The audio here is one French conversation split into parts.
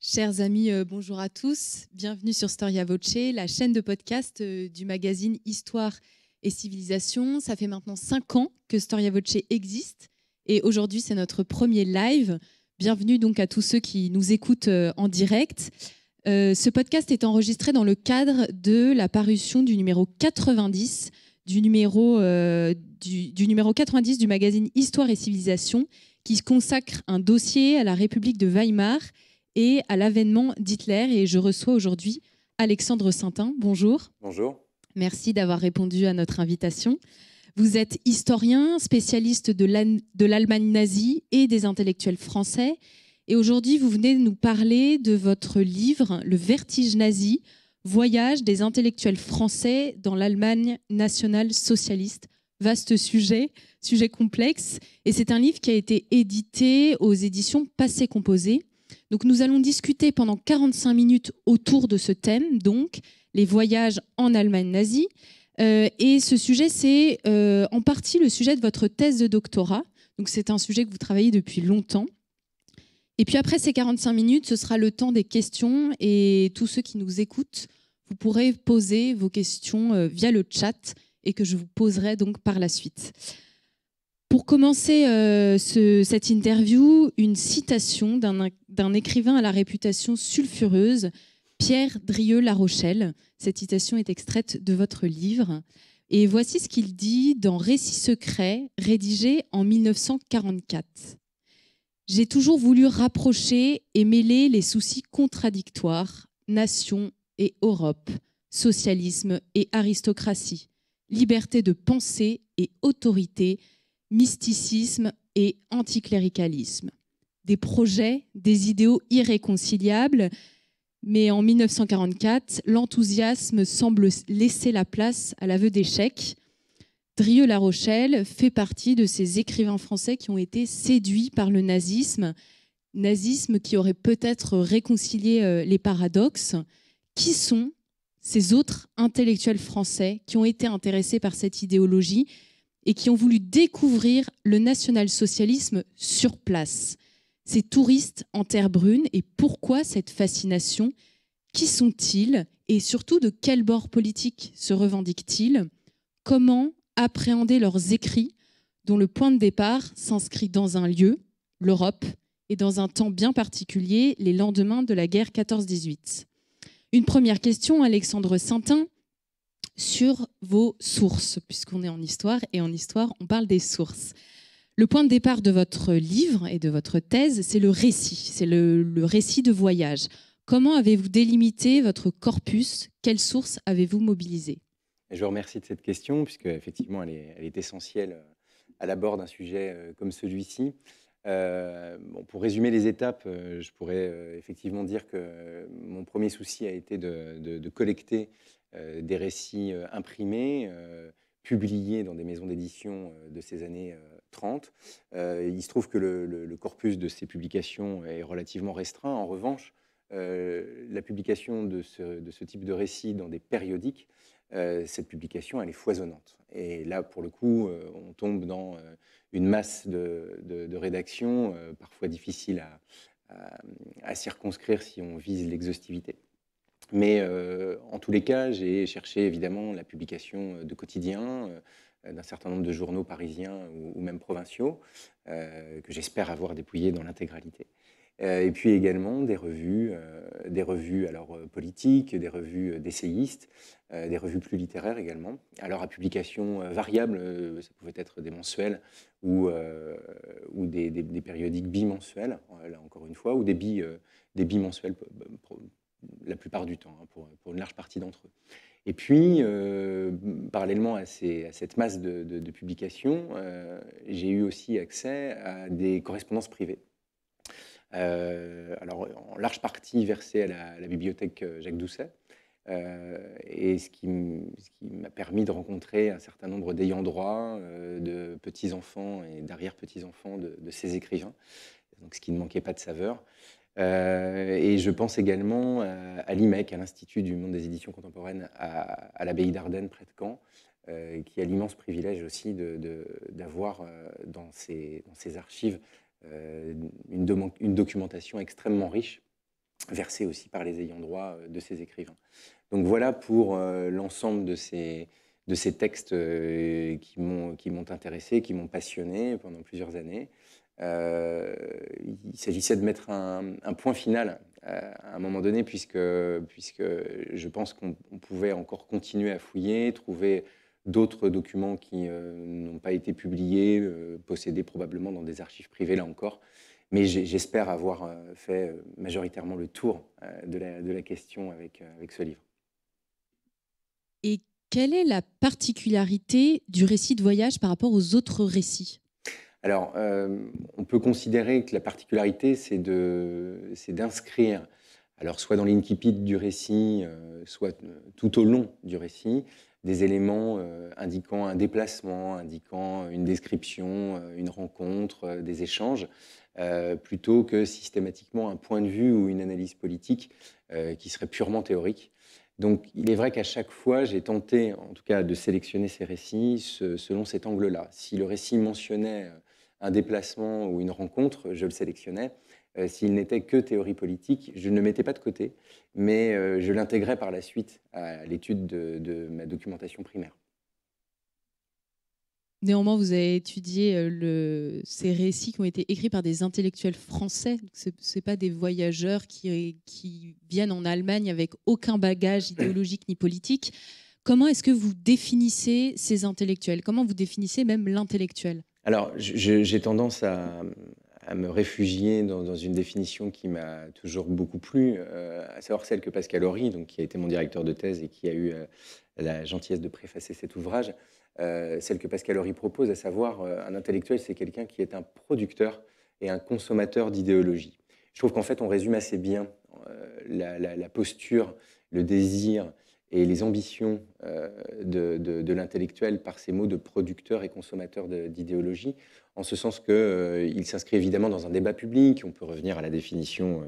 Chers amis, bonjour à tous. Bienvenue sur Storia Voce, la chaîne de podcast du magazine Histoire et Civilisation. Ça fait maintenant 5 ans que Storia Voce existe et aujourd'hui, c'est notre premier live. Bienvenue donc à tous ceux qui nous écoutent en direct. Ce podcast est enregistré dans le cadre de la parution du numéro 90 du numéro 90 du magazine Histoire et Civilisation qui consacre un dossier à la République de Weimar et à l'avènement d'Hitler. Et je reçois aujourd'hui Alexandre Saintin. Bonjour. Bonjour. Merci d'avoir répondu à notre invitation. Vous êtes historien, spécialiste de l'Allemagne nazie et des intellectuels français. Et aujourd'hui, vous venez nous parler de votre livre « Le vertige nazi, voyage des intellectuels français dans l'Allemagne nationale socialiste ». Vaste sujet complexe. Et c'est un livre qui a été édité aux éditions Passé Composé. Donc nous allons discuter pendant 45 minutes autour de ce thème, donc les voyages en Allemagne nazie. Et ce sujet, c'est en partie le sujet de votre thèse de doctorat. Donc c'est un sujet que vous travaillez depuis longtemps. Et puis après ces 45 minutes, ce sera le temps des questions. Et tous ceux qui nous écoutent, vous pourrez poser vos questions via le chat et que je vous poserai donc par la suite. Pour commencer cette interview, une citation d'un écrivain à la réputation sulfureuse, Pierre Drieux-La Rochelle. Cette citation est extraite de votre livre. Et voici ce qu'il dit dans Récits secrets, rédigé en 1944. « J'ai toujours voulu rapprocher et mêler les soucis contradictoires, nation et Europe, socialisme et aristocratie, liberté de pensée et autorité, mysticisme et anticléricalisme. Des projets, des idéaux irréconciliables, mais en 1944, l'enthousiasme semble laisser la place à l'aveu d'échec. Drieux-La Rochelle fait partie de ces écrivains français qui ont été séduits par le nazisme qui aurait peut-être réconcilié les paradoxes. Qui sont ces autres intellectuels français qui ont été intéressés par cette idéologie et qui ont voulu découvrir le national-socialisme sur place? Ces touristes en terre brune, et pourquoi cette fascination? Qui sont-ils? Et surtout, de quel bord politique se revendiquent-ils? Comment appréhender leurs écrits dont le point de départ s'inscrit dans un lieu, l'Europe, et dans un temps bien particulier, les lendemains de la guerre 14-18? Une première question, Alexandre Saintin, sur vos sources, puisqu'on est en histoire, et en histoire, on parle des sources. Le point de départ de votre livre et de votre thèse, c'est le récit, c'est le récit de voyage. Comment avez-vous délimité votre corpus? Quelles sources avez-vous mobilisées? Je vous remercie de cette question, puisque effectivement, elle est essentielle à l'abord d'un sujet comme celui-ci. Pour résumer les étapes, je pourrais effectivement dire que mon premier souci a été de collecter des récits imprimés, publiés dans des maisons d'édition de ces années 30. Il se trouve que le corpus de ces publications est relativement restreint. En revanche, la publication de ce type de récits dans des périodiques, cette publication, elle est foisonnante. Et là, pour le coup, on tombe dans une masse de rédaction, parfois difficile à circonscrire si on vise l'exhaustivité. Mais en tous les cas, j'ai cherché évidemment la publication de quotidiens, d'un certain nombre de journaux parisiens ou même provinciaux, que j'espère avoir dépouillés dans l'intégralité. Et puis également des revues alors, politiques, des revues d'essayistes, des revues plus littéraires également. Alors à publication variable, ça pouvait être des mensuels ou des périodiques bimensuels, là encore une fois, ou des bimensuels la plupart du temps, hein, pour une large partie d'entre eux. Et puis, parallèlement à cette masse de publications, j'ai eu aussi accès à des correspondances privées. Alors, en large partie versées à la bibliothèque Jacques Doucet, et ce qui m'a permis de rencontrer un certain nombre d'ayants droit, de petits-enfants et d'arrière-petits-enfants de ces écrivains, donc ce qui ne manquait pas de saveur. Et je pense également à l'IMEC, à l'Institut du monde des éditions contemporaines à l'abbaye d'Ardenne, près de Caen, qui a l'immense privilège aussi d'avoir dans ses archives une documentation extrêmement riche versés aussi par les ayants droit de ces écrivains. Donc voilà pour l'ensemble de ces textes qui m'ont intéressé, qui m'ont passionné pendant plusieurs années. Il s'agissait de mettre un point final à un moment donné, puisque je pense qu'on pouvait encore continuer à fouiller, trouver d'autres documents qui n'ont pas été publiés, possédés probablement dans des archives privées, là encore. Mais j'espère avoir fait majoritairement le tour de la question avec ce livre. Et quelle est la particularité du récit de voyage par rapport aux autres récits ? Alors, on peut considérer que la particularité, c'est d'inscrire, alors soit dans l'incipit du récit, soit tout au long du récit, des éléments indiquant un déplacement, indiquant une description, une rencontre, des échanges, plutôt que systématiquement un point de vue ou une analyse politique qui serait purement théorique. Donc, il est vrai qu'à chaque fois, j'ai tenté, en tout cas, de sélectionner ces récits selon cet angle-là. Si le récit mentionnait un déplacement ou une rencontre, je le sélectionnais. S'il n'était que théorie politique, je ne le mettais pas de côté, mais je l'intégrais par la suite à l'étude de ma documentation primaire. Néanmoins, vous avez étudié ces récits qui ont été écrits par des intellectuels français. Ce n'est pas des voyageurs qui viennent en Allemagne avec aucun bagage idéologique ni politique. Comment est-ce que vous définissez ces intellectuels ? Comment vous définissez même l'intellectuel ? Alors, j'ai tendance à me réfugier dans une définition qui m'a toujours beaucoup plu, à savoir celle que Pascal Horry, donc, qui a été mon directeur de thèse et qui a eu la gentillesse de préfacer cet ouvrage, celle que Pascal Horry propose, à savoir un intellectuel, c'est quelqu'un qui est un producteur et un consommateur d'idéologie. Je trouve qu'en fait, on résume assez bien la posture, le désir et les ambitions de l'intellectuel par ces mots de producteur et consommateur d'idéologie, en ce sens qu'il s'inscrit évidemment dans un débat public. On peut revenir à la définition,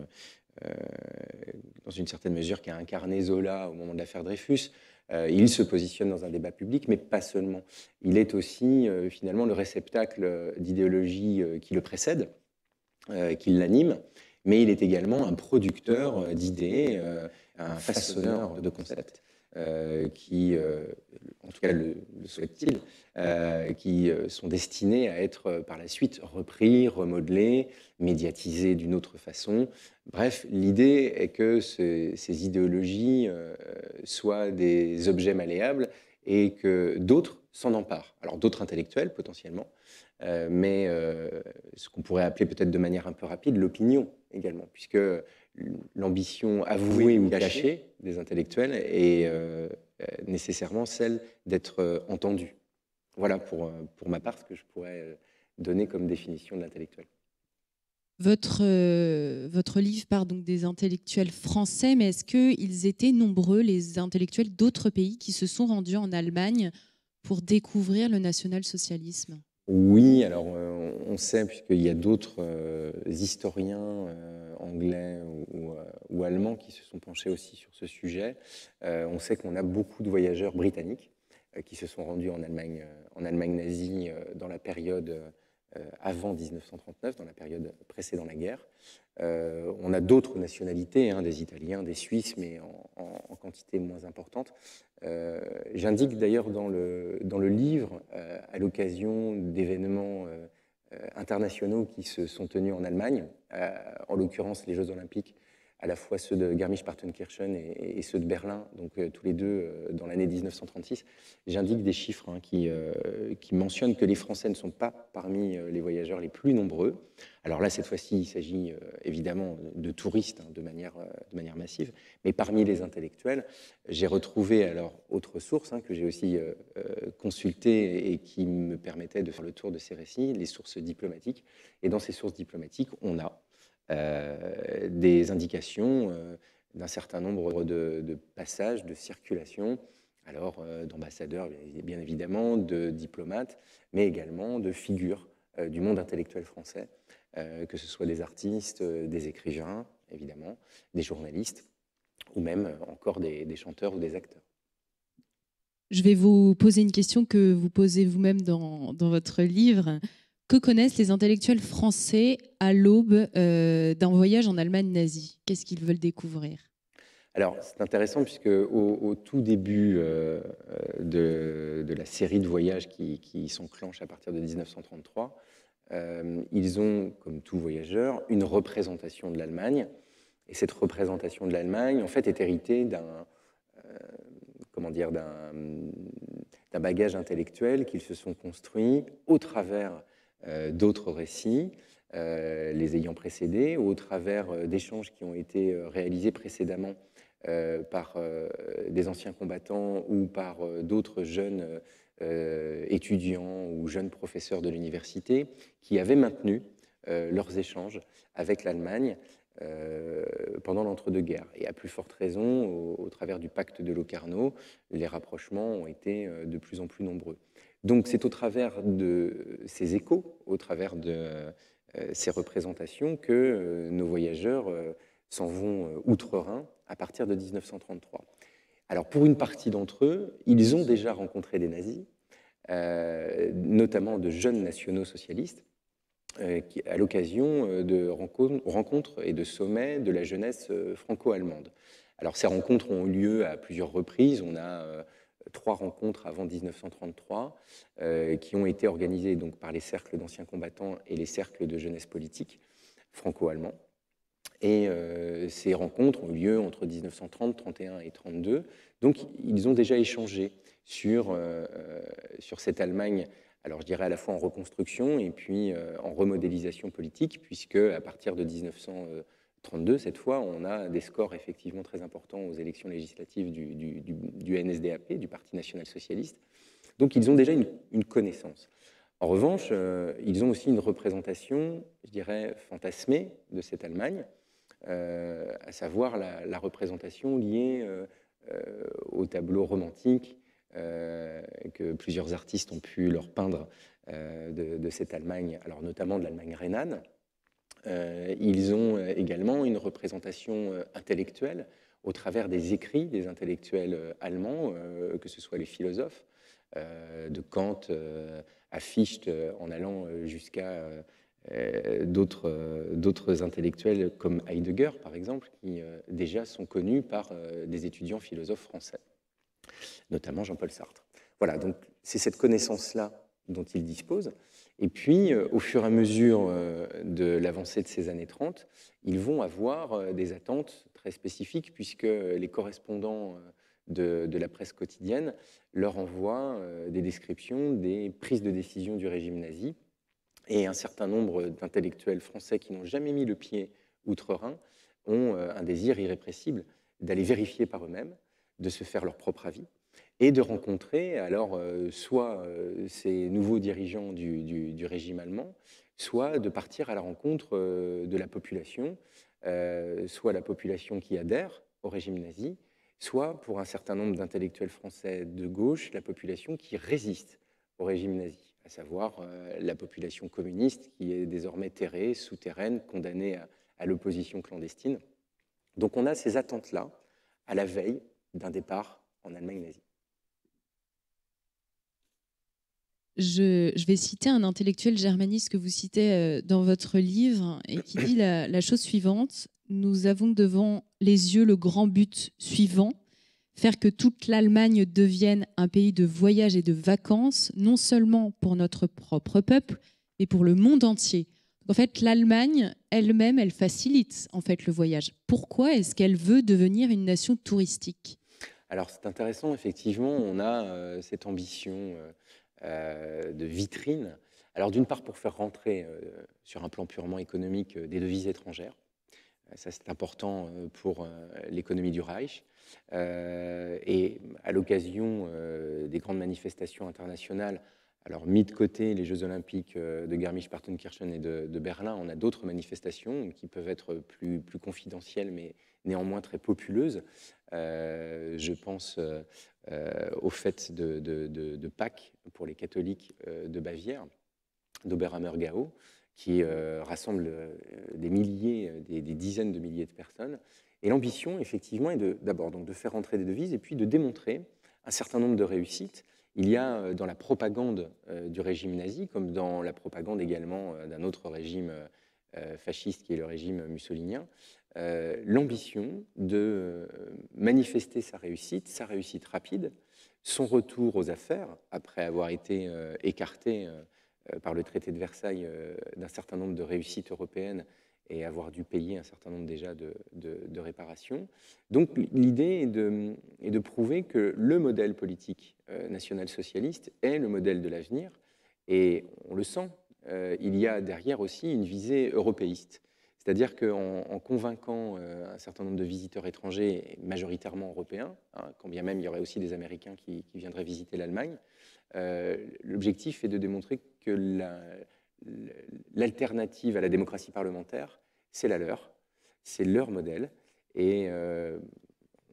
dans une certaine mesure, qu'a incarné Zola au moment de l'affaire Dreyfus. Il se positionne dans un débat public, mais pas seulement. Il est aussi finalement le réceptacle d'idéologie qui le précède, qui l'anime, mais il est également un producteur d'idées, un façonneur de concepts. Qui, en tout cas le souhaite-t-il, qui sont destinés à être par la suite repris, remodelés, médiatisés d'une autre façon. Bref, l'idée est que ces idéologies soient des objets malléables et que d'autres s'en emparent. Alors d'autres intellectuels potentiellement, mais ce qu'on pourrait appeler peut-être de manière un peu rapide l'opinion également, puisque l'ambition avouée ou cachée des intellectuels est nécessairement celle d'être entendue. Voilà pour ma part ce que je pourrais donner comme définition de l'intellectuel. Votre livre part donc des intellectuels français, mais est-ce qu'ils étaient nombreux, les intellectuels d'autres pays qui se sont rendus en Allemagne pour découvrir le national-socialisme ? Oui, alors on sait, puisqu'il y a d'autres historiens anglais ou allemands qui se sont penchés aussi sur ce sujet, on sait qu'on a beaucoup de voyageurs britanniques qui se sont rendus en Allemagne nazie dans la période avant 1939, dans la période précédant la guerre. On a d'autres nationalités, des Italiens, des Suisses, mais en quantité moins importante. J'indique d'ailleurs dans le livre, à l'occasion d'événements internationaux qui se sont tenus en Allemagne, en l'occurrence les Jeux Olympiques, à la fois ceux de Garmisch-Partenkirchen et ceux de Berlin, donc tous les deux dans l'année 1936. J'indique des chiffres qui mentionnent que les Français ne sont pas parmi les voyageurs les plus nombreux. Alors là, cette fois-ci, il s'agit évidemment de touristes de manière massive, mais parmi les intellectuels, j'ai retrouvé alors autre source que j'ai aussi consultée et qui me permettait de faire le tour de ces récits, les sources diplomatiques. Et dans ces sources diplomatiques, on a des indications d'un certain nombre de passages, de circulations, alors d'ambassadeurs bien évidemment, de diplomates, mais également de figures du monde intellectuel français, que ce soit des artistes, des écrivains évidemment, des journalistes, ou même encore des chanteurs ou des acteurs. Je vais vous poser une question que vous posez vous-même dans votre livre. que connaissent les intellectuels français à l'aube d'un voyage en Allemagne nazie? Qu'est-ce qu'ils veulent découvrir? Alors, c'est intéressant puisque au tout début de la série de voyages qui s'enclenche à partir de 1933, ils ont, comme tout voyageur, une représentation de l'Allemagne. Et cette représentation de l'Allemagne, en fait, est héritée d'un bagage intellectuel qu'ils se sont construits au travers d'autres récits, les ayant précédés, ou au travers d'échanges qui ont été réalisés précédemment par des anciens combattants ou par d'autres jeunes étudiants ou jeunes professeurs de l'université qui avaient maintenu leurs échanges avec l'Allemagne pendant l'entre-deux-guerres. Et à plus forte raison, au travers du pacte de Locarno, les rapprochements ont été de plus en plus nombreux. Donc c'est au travers de ces échos, au travers de ces représentations que nos voyageurs s'en vont outre-Rhin à partir de 1933. Alors pour une partie d'entre eux, ils ont déjà rencontré des nazis, notamment de jeunes nationaux socialistes, à l'occasion de rencontres et de sommets de la jeunesse franco-allemande. Alors ces rencontres ont eu lieu à plusieurs reprises. On a 3 rencontres avant 1933 qui ont été organisées donc, par les cercles d'anciens combattants et les cercles de jeunesse politique franco-allemands. Et ces rencontres ont eu lieu entre 1930, 31 et 32. Donc ils ont déjà échangé sur cette Allemagne, alors je dirais à la fois en reconstruction et puis en remodélisation politique, puisque à partir de 1932, cette fois, on a des scores effectivement très importants aux élections législatives du NSDAP, du Parti national-socialiste. Donc ils ont déjà une connaissance. En revanche, ils ont aussi une représentation, je dirais, fantasmée de cette Allemagne, à savoir la représentation liée au tableau romantique que plusieurs artistes ont pu leur peindre de cette Allemagne, alors notamment de l'Allemagne rhénane. Ils ont également une représentation intellectuelle au travers des écrits des intellectuels allemands, que ce soit les philosophes, de Kant à Fichte, en allant jusqu'à d'autres intellectuels comme Heidegger, par exemple, qui déjà sont connus par des étudiants philosophes français, notamment Jean-Paul Sartre. Voilà, donc c'est cette connaissance-là dont ils disposent. Et puis, au fur et à mesure de l'avancée de ces années 30, ils vont avoir des attentes très spécifiques, puisque les correspondants de la presse quotidienne leur envoient des descriptions des prises de décision du régime nazi. Et un certain nombre d'intellectuels français qui n'ont jamais mis le pied outre-Rhin ont un désir irrépressible d'aller vérifier par eux-mêmes, de se faire leur propre avis et de rencontrer alors soit ces nouveaux dirigeants du régime allemand, soit de partir à la rencontre de la population, soit la population qui adhère au régime nazi, soit pour un certain nombre d'intellectuels français de gauche, la population qui résiste au régime nazi, à savoir la population communiste qui est désormais terrée, souterraine, condamnée à l'opposition clandestine. Donc on a ces attentes-là à la veille d'un départ en Allemagne nazie. Je vais citer un intellectuel germaniste que vous citez dans votre livre et qui dit la chose suivante: nous avons devant les yeux le grand but suivant, faire que toute l'Allemagne devienne un pays de voyage et de vacances, non seulement pour notre propre peuple, mais pour le monde entier. En fait, l'Allemagne elle-même, elle facilite en fait le voyage. Pourquoi est-ce qu'elle veut devenir une nation touristique? Alors c'est intéressant, effectivement, on a cette ambition de vitrine. Alors d'une part pour faire rentrer sur un plan purement économique des devises étrangères. Ça c'est important pour l'économie du Reich. Et à l'occasion des grandes manifestations internationales, alors mis de côté les Jeux Olympiques de Garmisch-Partenkirchen et de Berlin, on a d'autres manifestations qui peuvent être plus confidentielles mais néanmoins très populeuses. Je pense aux fêtes de Pâques pour les catholiques de Bavière, d'Oberhammer-Gau, qui rassemble des milliers, des dizaines de milliers de personnes. Et l'ambition, effectivement, est d'abord de faire rentrer des devises et puis de démontrer un certain nombre de réussites Il y a dans la propagande du régime nazi, comme dans la propagande également d'un autre régime fasciste qui est le régime mussolinien, l'ambition de manifester sa réussite rapide, son retour aux affaires, après avoir été écarté par le traité de Versailles d'un certain nombre de réussites européennes et avoir dû payer un certain nombre déjà de réparations. Donc l'idée est de prouver que le modèle politique national-socialiste est le modèle de l'avenir, et on le sent, il y a derrière aussi une visée européiste. C'est-à-dire qu'en convainquant un certain nombre de visiteurs étrangers, majoritairement européens, hein, quand bien même il y aurait aussi des Américains qui viendraient visiter l'Allemagne, l'objectif est de démontrer que l'alternative à la démocratie parlementaire, c'est la leur, c'est leur modèle, et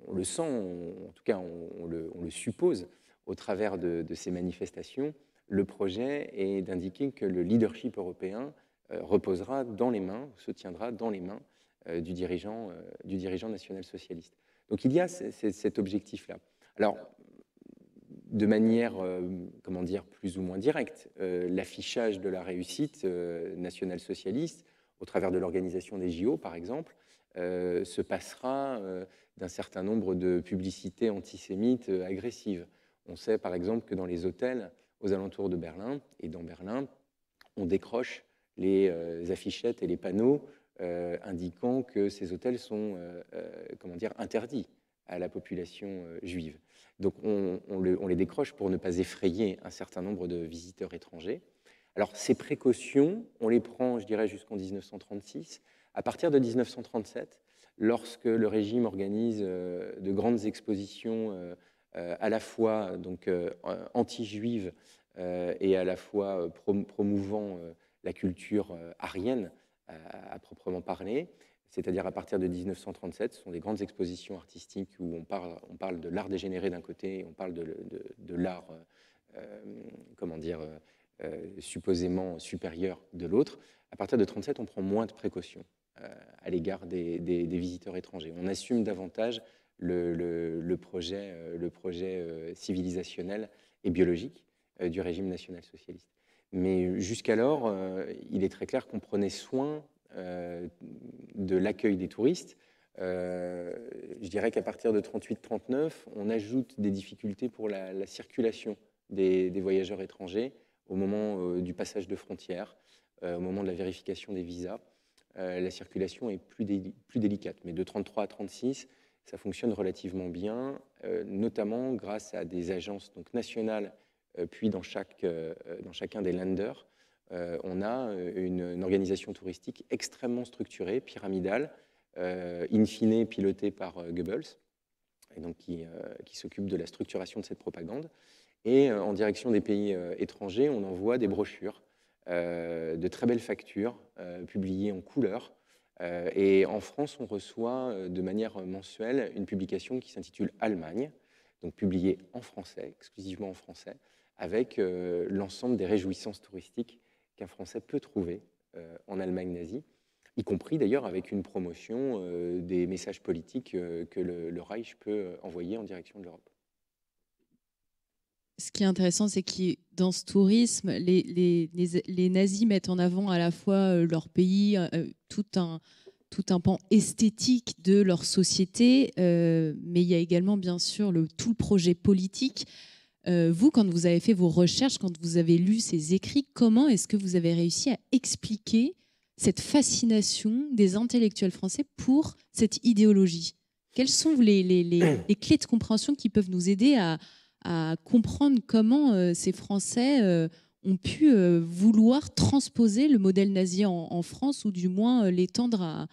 on le sent, en tout cas on le suppose, au travers de ces manifestations. Le projet est d'indiquer que le leadership européen reposera dans les mains, se tiendra dans les mains du dirigeant national-socialiste. Donc il y a cet objectif-là. Alors, de manière, comment dire, plus ou moins directe, l'affichage de la réussite national-socialiste, au travers de l'organisation des JO, par exemple, se passera d'un certain nombre de publicités antisémites agressives. On sait, par exemple, que dans les hôtels aux alentours de Berlin, et dans Berlin, on décroche les affichettes et les panneaux indiquant que ces hôtels sont comment dire, interdits à la population juive. Donc on les décroche pour ne pas effrayer un certain nombre de visiteurs étrangers. Alors ces précautions, on les prend, je dirais, jusqu'en 1936. À partir de 1937, lorsque le régime organise de grandes expositions à la fois donc, anti-juives et à la fois promouvant la culture aryenne à proprement parler, c'est-à-dire à partir de 1937, ce sont des grandes expositions artistiques où on parle de l'art dégénéré d'un côté, on parle de l'art, comment dire, supposément supérieur de l'autre. À partir de 1937, on prend moins de précautions à l'égard des visiteurs étrangers. On assume davantage le projet civilisationnel et biologique du régime national-socialiste. Mais jusqu'alors, il est très clair qu'on prenait soin de l'accueil des touristes. Je dirais qu'à partir de 1938-1939, on ajoute des difficultés pour la circulation des voyageurs étrangers au moment du passage de frontières, au moment de la vérification des visas. La circulation est plus délicate. Mais de 1933 à 1936, ça fonctionne relativement bien, notamment grâce à des agences donc, nationales, puis dans chacun des Länder, on a une organisation touristique extrêmement structurée, pyramidale, in fine pilotée par Goebbels, et donc qui s'occupe de la structuration de cette propagande. Et en direction des pays étrangers, on envoie des brochures, de très belles factures, publiées en couleur. Et en France, on reçoit de manière mensuelle une publication qui s'intitule Allemagne, donc publiée en français, exclusivement en français, avec l'ensemble des réjouissances touristiques qu'un Français peut trouver en Allemagne nazie, y compris d'ailleurs avec une promotion des messages politiques que le Reich peut envoyer en direction de l'Europe. Ce qui est intéressant, c'est que dans ce tourisme, les nazis mettent en avant à la fois leur pays, tout un pan esthétique de leur société, mais il y a également bien sûr tout le projet politique. Vous, quand vous avez fait vos recherches, quand vous avez lu ces écrits, comment est-ce que vous avez réussi à expliquer cette fascination des intellectuels français pour cette idéologie? Quelles sont les clés de compréhension qui peuvent nous aider à comprendre comment ces Français ont pu vouloir transposer le modèle nazi en France, ou du moins l'étendre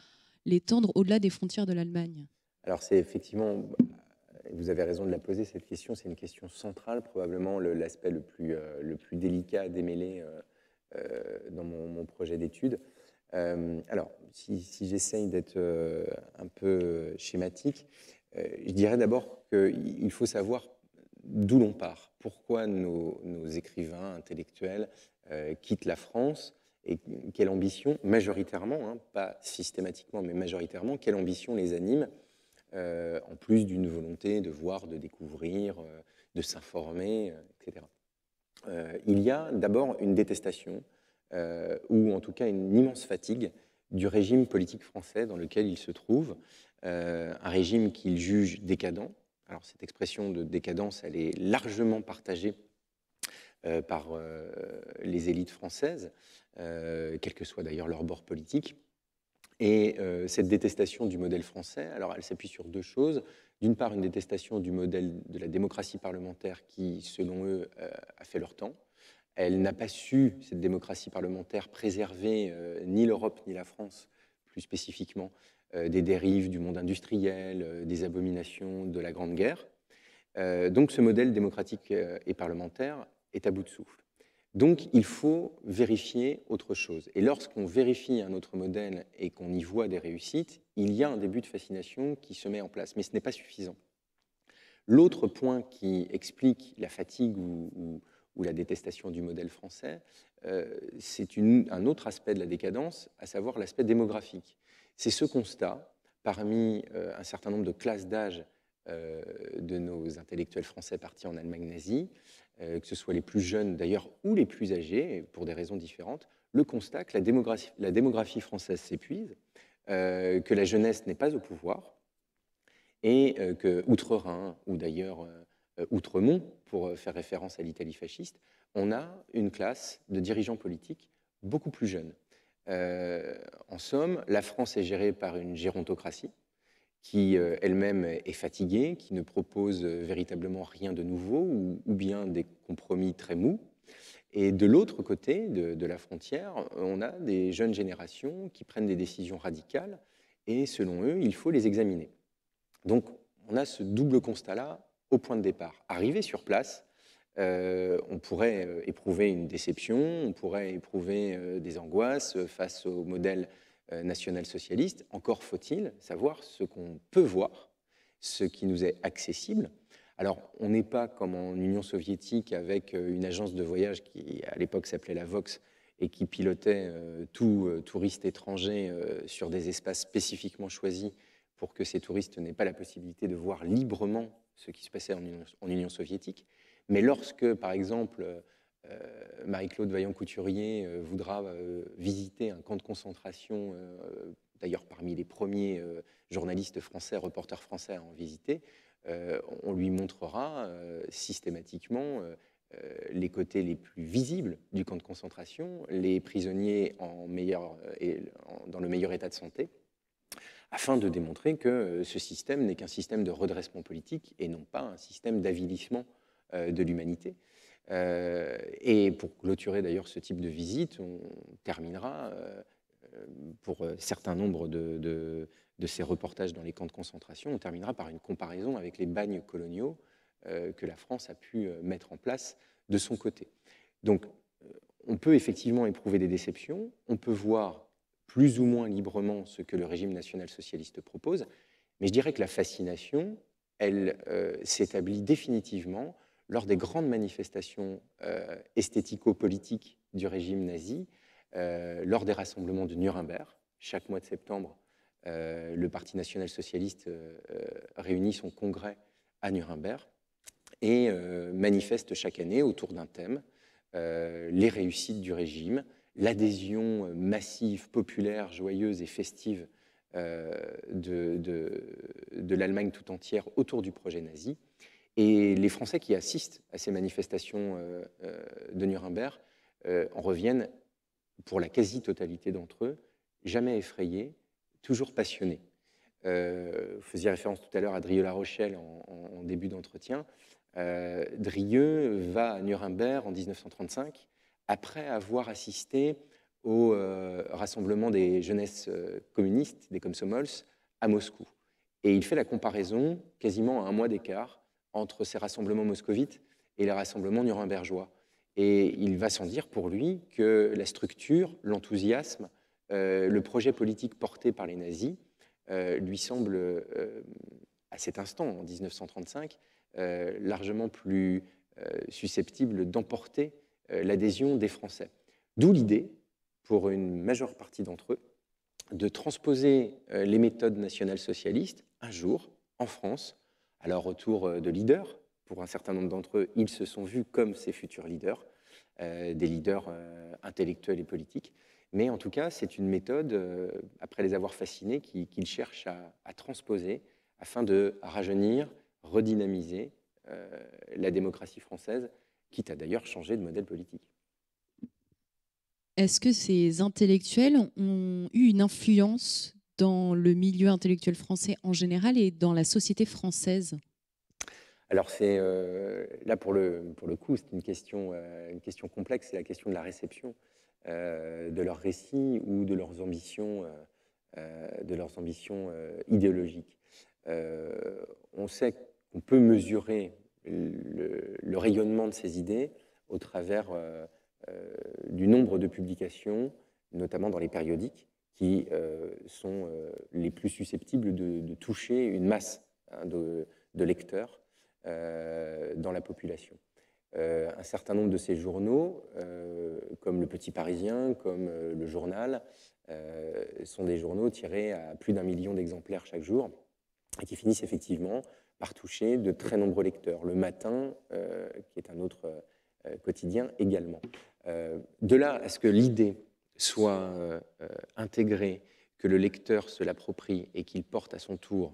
au-delà des frontières de l'Allemagne? Alors c'est effectivement, vous avez raison de la poser, cette question, c'est une question centrale, probablement l'aspect le plus délicat à démêler dans mon projet d'étude. Alors, si j'essaye d'être un peu schématique, je dirais d'abord qu'il faut savoir d'où l'on part, pourquoi nos écrivains intellectuels quittent la France, et quelle ambition, majoritairement, hein, pas systématiquement, mais majoritairement, quelle ambition les anime, en plus d'une volonté de voir, de découvrir, de s'informer, etc. Il y a d'abord une détestation, ou en tout cas une immense fatigue du régime politique français dans lequel il se trouve, un régime qu'il juge décadent. Alors cette expression de décadence, elle est largement partagée par les élites françaises, quel que soit d'ailleurs leur bord politique. Et cette détestation du modèle français, alors elle s'appuie sur deux choses. D'une part, une détestation du modèle de la démocratie parlementaire qui, selon eux, a fait leur temps. Elle n'a pas su, cette démocratie parlementaire, préserver ni l'Europe ni la France, plus spécifiquement, des dérives du monde industriel, des abominations de la Grande Guerre. Donc ce modèle démocratique et parlementaire est à bout de souffle. Donc il faut vérifier autre chose. Et lorsqu'on vérifie un autre modèle et qu'on y voit des réussites, il y a un début de fascination qui se met en place, mais ce n'est pas suffisant. L'autre point qui explique la fatigue ou la détestation du modèle français, c'est un autre aspect de la décadence, à savoir l'aspect démographique. C'est ce constat, parmi un certain nombre de classes d'âge de nos intellectuels français partis en Allemagne nazie, que ce soit les plus jeunes d'ailleurs ou les plus âgés, pour des raisons différentes, le constat que la démographie française s'épuise, que la jeunesse n'est pas au pouvoir, et que Outre-Rhin, ou d'ailleurs Outremont, pour faire référence à l'Italie fasciste, on a une classe de dirigeants politiques beaucoup plus jeunes. En somme, la France est gérée par une gérontocratie qui elle-même est fatiguée, qui ne propose véritablement rien de nouveau ou bien des compromis très mous. Et de l'autre côté de la frontière, on a des jeunes générations qui prennent des décisions radicales et selon eux, il faut les examiner. Donc, on a ce double constat-là au point de départ. Arrivé sur place, on pourrait éprouver une déception, on pourrait éprouver des angoisses face au modèle national-socialiste. Encore faut-il savoir ce qu'on peut voir, ce qui nous est accessible. Alors, on n'est pas comme en Union soviétique avec une agence de voyage qui, à l'époque, s'appelait la Vox et qui pilotait tout touriste étranger sur des espaces spécifiquement choisis pour que ces touristes n'aient pas la possibilité de voir librement ce qui se passait en Union soviétique. Mais lorsque, par exemple, Marie-Claude Vaillant-Couturier voudra visiter un camp de concentration, d'ailleurs parmi les premiers journalistes français, reporters français à en visiter, on lui montrera systématiquement les côtés les plus visibles du camp de concentration, les prisonniers dans le meilleur état de santé, afin de démontrer que ce système n'est qu'un système de redressement politique et non pas un système d'avilissement de l'humanité. Et pour clôturer d'ailleurs ce type de visite, on terminera, pour un certain nombre de ces reportages dans les camps de concentration, on terminera par une comparaison avec les bagnes coloniaux que la France a pu mettre en place de son côté. Donc, on peut effectivement éprouver des déceptions, on peut voir plus ou moins librement ce que le régime national-socialiste propose, mais je dirais que la fascination, elle s'établit définitivement lors des grandes manifestations esthético-politiques du régime nazi, lors des rassemblements de Nuremberg. Chaque mois de septembre, le Parti national-socialiste réunit son congrès à Nuremberg et manifeste chaque année autour d'un thème les réussites du régime, l'adhésion massive, populaire, joyeuse et festive de l'Allemagne tout entière autour du projet nazi. Et les Français qui assistent à ces manifestations de Nuremberg en reviennent, pour la quasi-totalité d'entre eux, jamais effrayés, toujours passionnés. Vous faisiez référence tout à l'heure à Drieux-La Rochelle en début d'entretien. Drieux va à Nuremberg en 1935 après avoir assisté au rassemblement des jeunesses communistes, des Komsomols, à Moscou. Et il fait la comparaison, quasiment à un mois d'écart, entre ces rassemblements moscovites et les rassemblements nurembergeois. Et il va sans dire pour lui que la structure, l'enthousiasme, le projet politique porté par les nazis lui semble, à cet instant, en 1935, largement plus susceptible d'emporter l'adhésion des Français. D'où l'idée, pour une majeure partie d'entre eux, de transposer les méthodes nationales-socialistes un jour en France, alors autour de leaders pour un certain nombre d'entre eux, ils se sont vus comme ces futurs leaders, des leaders intellectuels et politiques. Mais en tout cas, c'est une méthode, après les avoir fascinés, qu'ils cherchent à transposer afin de rajeunir, redynamiser la démocratie française, quitte à d'ailleurs changer de modèle politique. Est-ce que ces intellectuels ont eu une influence dans le milieu intellectuel français en général et dans la société française? Alors, là, pour le coup, c'est une question complexe, c'est la question de la réception de leurs récits ou de leurs ambitions, idéologiques. On sait qu'on peut mesurer le rayonnement de ces idées au travers du nombre de publications, notamment dans les périodiques, qui sont les plus susceptibles de toucher une masse de lecteurs dans la population. Un certain nombre de ces journaux, comme le Petit Parisien, comme le Journal, sont des journaux tirés à plus d'1 million d'exemplaires chaque jour et qui finissent effectivement par toucher de très nombreux lecteurs. Le Matin, qui est un autre quotidien également. De là à ce que l'idée soit intégrée, que le lecteur se l'approprie et qu'il porte à son tour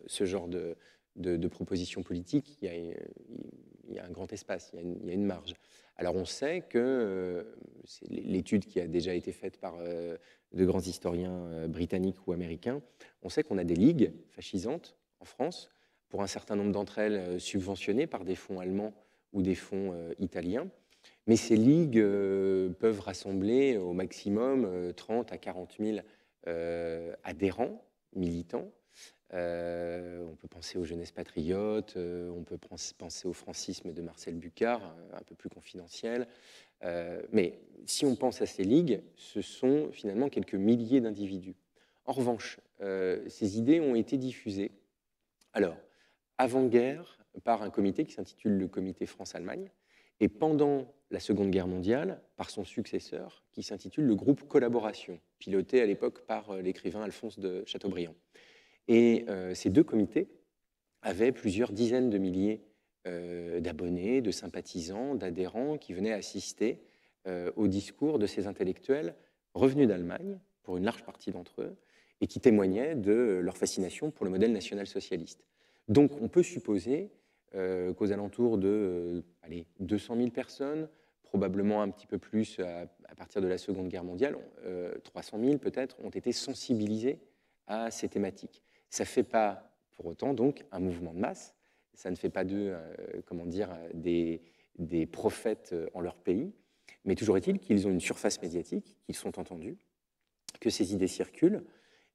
ce genre de propositions politiques, il y a un grand espace, il y a une marge. Alors on sait que, c'est l'étude qui a déjà été faite par de grands historiens britanniques ou américains, on sait qu'on a des ligues fascisantes en France, pour un certain nombre d'entre elles subventionnées par des fonds allemands ou des fonds italiens. Mais ces ligues peuvent rassembler au maximum 30 à 40 000 adhérents, militants. On peut penser aux Jeunesses patriotes, on peut penser au francisme de Marcel Bucard, un peu plus confidentiel. Mais si on pense à ces ligues, ce sont finalement quelques milliers d'individus. En revanche, ces idées ont été diffusées, alors, avant-guerre, par un comité qui s'intitule le Comité France-Allemagne, et pendant la Seconde Guerre mondiale, par son successeur, qui s'intitule le Groupe Collaboration, piloté à l'époque par l'écrivain Alphonse de Chateaubriand. Et ces deux comités avaient plusieurs dizaines de milliers d'abonnés, de sympathisants, d'adhérents qui venaient assister au discours de ces intellectuels revenus d'Allemagne, pour une large partie d'entre eux, et qui témoignaient de leur fascination pour le modèle national-socialiste. Donc on peut supposer qu'aux alentours de 200 000 personnes, probablement un petit peu plus à partir de la Seconde Guerre mondiale, 300 000 peut-être, ont été sensibilisés à ces thématiques. Ça ne fait pas pour autant donc un mouvement de masse, ça ne fait pas d'eux des prophètes en leur pays, mais toujours est-il qu'ils ont une surface médiatique, qu'ils sont entendus, que ces idées circulent,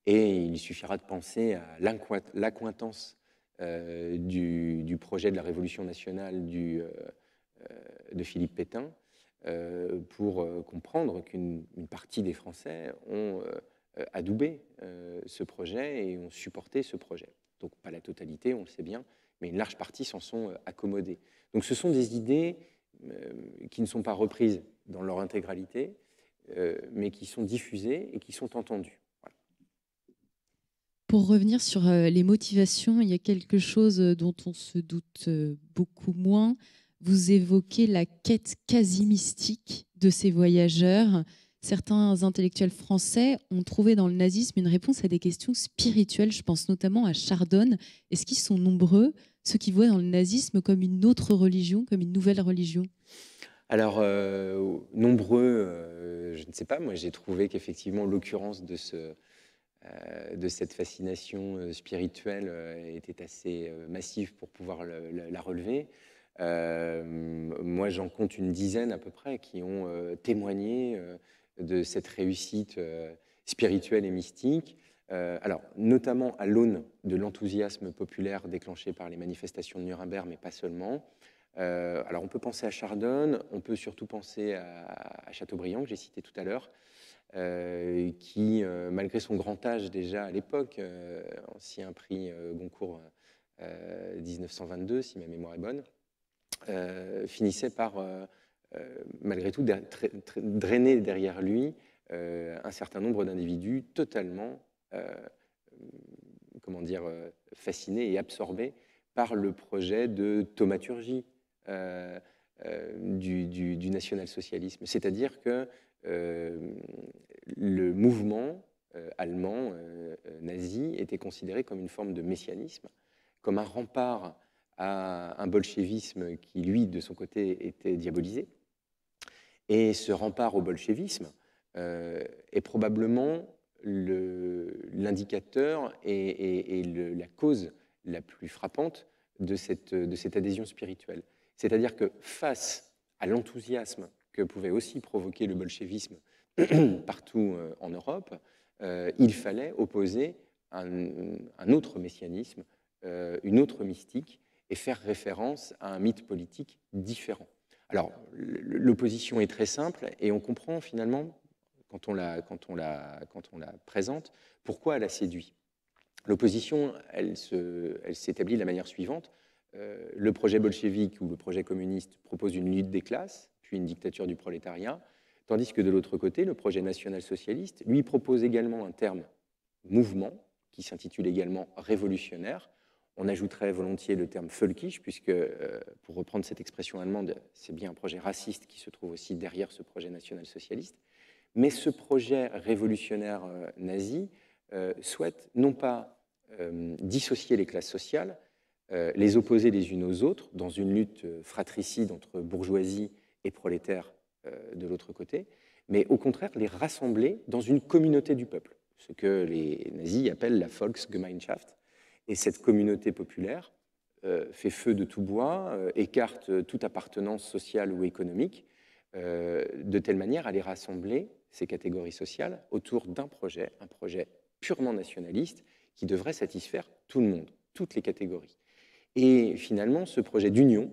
et il suffira de penser à l'accointance du projet de la Révolution nationale de Philippe Pétain pour comprendre qu'une partie des Français ont adoubé ce projet et ont supporté ce projet. Donc pas la totalité, on le sait bien, mais une large partie s'en sont accommodés. Donc ce sont des idées qui ne sont pas reprises dans leur intégralité, mais qui sont diffusées et qui sont entendues. Pour revenir sur les motivations, il y a quelque chose dont on se doute beaucoup moins. Vous évoquez la quête quasi mystique de ces voyageurs. Certains intellectuels français ont trouvé dans le nazisme une réponse à des questions spirituelles. Je pense notamment à Chardonne. Est-ce qu'ils sont nombreux, ceux qui voient dans le nazisme comme une autre religion, comme une nouvelle religion? Alors, nombreux, je ne sais pas. Moi, j'ai trouvé qu'effectivement, l'occurrence de cette fascination spirituelle était assez massive pour pouvoir la relever. Moi, j'en compte une dizaine à peu près qui ont témoigné de cette réussite spirituelle et mystique. Alors, notamment à l'aune de l'enthousiasme populaire déclenché par les manifestations de Nuremberg, mais pas seulement. Alors, on peut penser à Chardonne, on peut surtout penser à Chateaubriand, que j'ai cité tout à l'heure, qui, malgré son grand âge déjà à l'époque, ancien prix Goncourt 1922, si ma mémoire est bonne, finissait par, malgré tout, drainer derrière lui un certain nombre d'individus totalement fascinés et absorbés par le projet de thaumaturgie du national-socialisme. C'est-à-dire que le mouvement allemand nazi était considéré comme une forme de messianisme, comme un rempart à un bolchevisme qui, lui, de son côté, était diabolisé. Et ce rempart au bolchevisme est probablement l'indicateur et la cause la plus frappante de cette adhésion spirituelle. C'est-à-dire que face à l'enthousiasme que pouvait aussi provoquer le bolchevisme partout en Europe, il fallait opposer un autre messianisme, une autre mystique, et faire référence à un mythe politique différent. Alors, l'opposition est très simple, et on comprend finalement, quand on la présente, pourquoi elle a séduit. L'opposition, elle s'établit de la manière suivante. Le projet bolchevique ou le projet communiste propose une lutte des classes, puis une dictature du prolétariat, tandis que de l'autre côté, le projet national-socialiste, lui, propose également un terme mouvement, qui s'intitule également révolutionnaire. On ajouterait volontiers le terme völkisch, puisque, pour reprendre cette expression allemande, c'est bien un projet raciste qui se trouve aussi derrière ce projet national-socialiste. Mais ce projet révolutionnaire nazi souhaite non pas dissocier les classes sociales, les opposer les unes aux autres dans une lutte fratricide entre bourgeoisie et prolétaires de l'autre côté, mais au contraire les rassembler dans une communauté du peuple, ce que les nazis appellent la Volksgemeinschaft. Et cette communauté populaire fait feu de tout bois, écarte toute appartenance sociale ou économique, de telle manière à les rassembler, ces catégories sociales, autour d'un projet, un projet purement nationaliste qui devrait satisfaire tout le monde, toutes les catégories. Et finalement, ce projet d'union,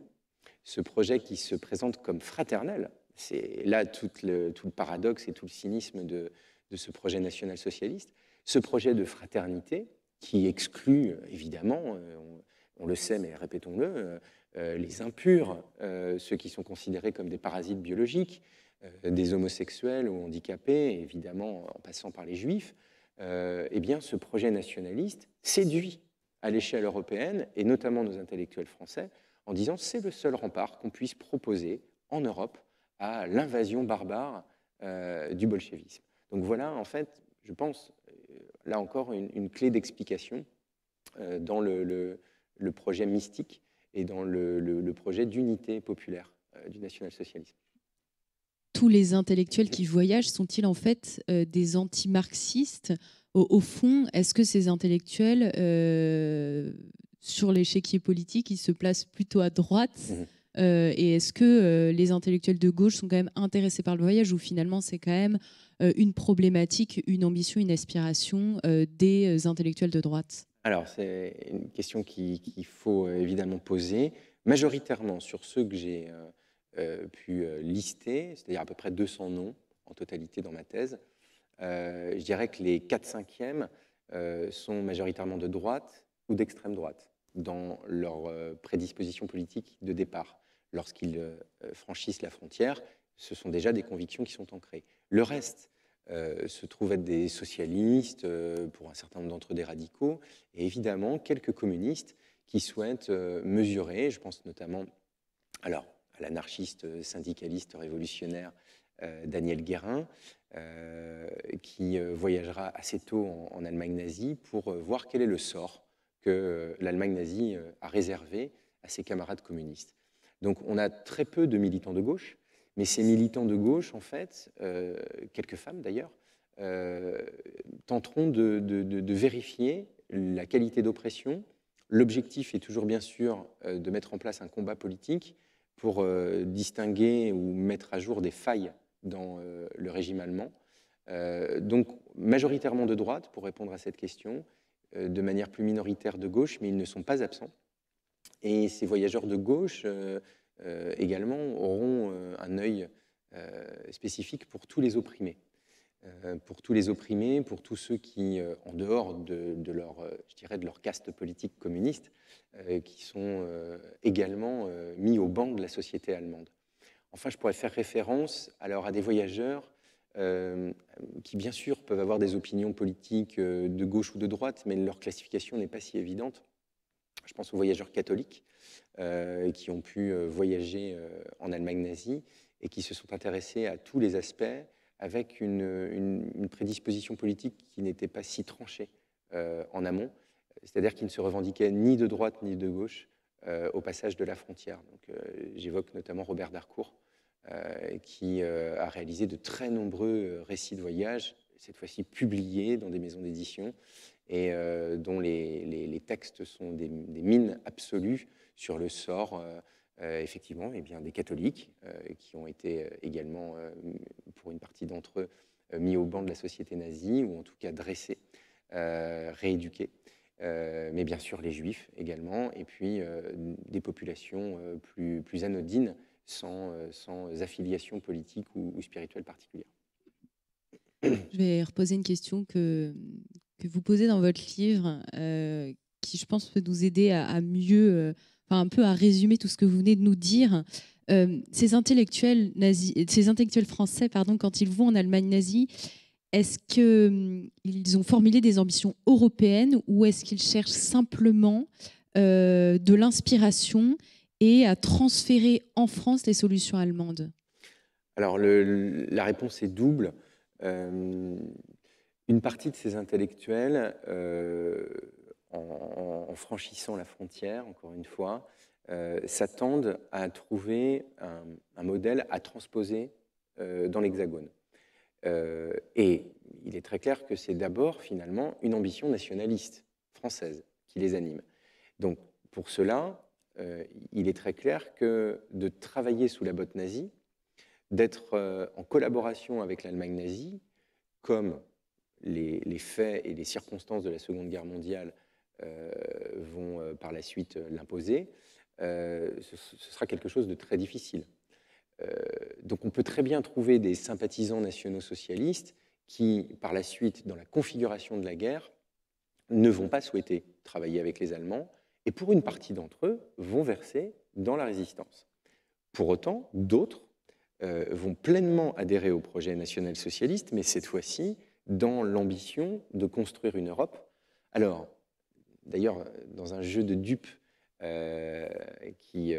ce projet qui se présente comme fraternel, c'est là tout le paradoxe et tout le cynisme de ce projet national-socialiste, ce projet de fraternité qui exclut, évidemment, on le sait, mais répétons-le, les impurs, ceux qui sont considérés comme des parasites biologiques, des homosexuels ou handicapés, évidemment en passant par les juifs, eh bien, ce projet nationaliste séduit à l'échelle européenne, et notamment nos intellectuels français, en disant c'est le seul rempart qu'on puisse proposer en Europe à l'invasion barbare du bolchevisme. Donc voilà, en fait, je pense, là encore, une clé d'explication dans le projet mystique et dans le projet d'unité populaire du national-socialisme. Tous les intellectuels qui voyagent sont-ils en fait des anti-marxistes au fond, est-ce que ces intellectuels, sur l'échiquier politique, ils se placent plutôt à droite et est-ce que les intellectuels de gauche sont quand même intéressés par le voyage ou finalement c'est quand même une problématique, une ambition, une aspiration des intellectuels de droite? Alors, c'est une question qu'il faut évidemment poser. Majoritairement, sur ceux que j'ai pu lister, c'est-à-dire à peu près 200 noms en totalité dans ma thèse, je dirais que les 4/5e sont majoritairement de droite ou d'extrême droite dans leur prédisposition politique de départ. Lorsqu'ils franchissent la frontière, ce sont déjà des convictions qui sont ancrées. Le reste se trouvent être des socialistes, pour un certain nombre d'entre eux des radicaux, et évidemment quelques communistes qui souhaitent mesurer, je pense notamment à l'anarchiste syndicaliste révolutionnaire Daniel Guérin, qui voyagera assez tôt en Allemagne nazie pour voir quel est le sort que l'Allemagne nazie a réservé à ses camarades communistes. Donc on a très peu de militants de gauche, mais ces militants de gauche, en fait, quelques femmes d'ailleurs, tenteront de vérifier la qualité d'oppression. L'objectif est toujours bien sûr de mettre en place un combat politique pour distinguer ou mettre à jour des failles dans le régime allemand. Donc majoritairement de droite, pour répondre à cette question, de manière plus minoritaire de gauche, mais ils ne sont pas absents. Et ces voyageurs de gauche également auront un œil spécifique pour tous les opprimés. Pour tous les opprimés, pour tous ceux qui, en dehors de leur caste politique communiste, qui sont également mis au banc de la société allemande. Enfin, je pourrais faire référence alors à des voyageurs qui, bien sûr, peuvent avoir des opinions politiques de gauche ou de droite, mais leur classification n'est pas si évidente. Je pense aux voyageurs catholiques qui ont pu voyager en Allemagne nazie et qui se sont intéressés à tous les aspects avec une prédisposition politique qui n'était pas si tranchée en amont, c'est-à-dire qu'ils ne se revendiquaient ni de droite ni de gauche au passage de la frontière. J'évoque notamment Robert Darcourt, qui a réalisé de très nombreux récits de voyage, cette fois-ci publiés dans des maisons d'édition, et dont les textes sont des mines absolues sur le sort, effectivement, eh bien, des catholiques, qui ont été également, pour une partie d'entre eux, mis au banc de la société nazie, ou en tout cas dressés, rééduqués. Mais bien sûr les juifs également, et puis des populations plus anodines, sans affiliation politique ou spirituelle particulière. Je vais reposer une question que vous posez dans votre livre, qui je pense peut nous aider à mieux, un peu à résumer tout ce que vous venez de nous dire. Ces intellectuels français, quand ils vont en Allemagne nazie, est-ce qu'ils ont formulé des ambitions européennes ou est-ce qu'ils cherchent simplement de l'inspiration et à transférer en France les solutions allemandes? Alors, la réponse est double. Une partie de ces intellectuels, en franchissant la frontière, encore une fois, s'attendent à trouver un modèle à transposer dans l'Hexagone. Et il est très clair que c'est d'abord, finalement, une ambition nationaliste française qui les anime. Donc, pour cela, il est très clair que de travailler sous la botte nazie, d'être en collaboration avec l'Allemagne nazie, comme les faits et les circonstances de la Seconde Guerre mondiale vont par la suite l'imposer, ce sera quelque chose de très difficile. Donc on peut très bien trouver des sympathisants nationaux-socialistes qui, par la suite, dans la configuration de la guerre, ne vont pas souhaiter travailler avec les Allemands et, pour une partie d'entre eux, vont verser dans la résistance. Pour autant, d'autres vont pleinement adhérer au projet national-socialiste, mais cette fois-ci dans l'ambition de construire une Europe. Alors, d'ailleurs, dans un jeu de dupes qui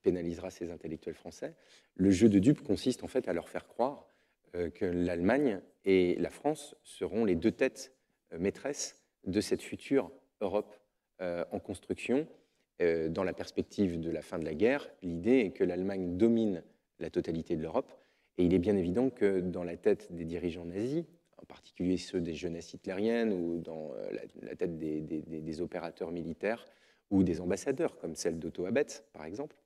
pénalisera ces intellectuels français, le jeu de dupes consiste en fait à leur faire croire que l'Allemagne et la France seront les deux têtes maîtresses de cette future Europe en construction. Dans la perspective de la fin de la guerre, l'idée est que l'Allemagne domine la totalité de l'Europe, et il est bien évident que dans la tête des dirigeants nazis, en particulier ceux des jeunesses hitlériennes ou dans la tête des opérateurs militaires ou des ambassadeurs, comme celle d'Otto Abetz, par exemple,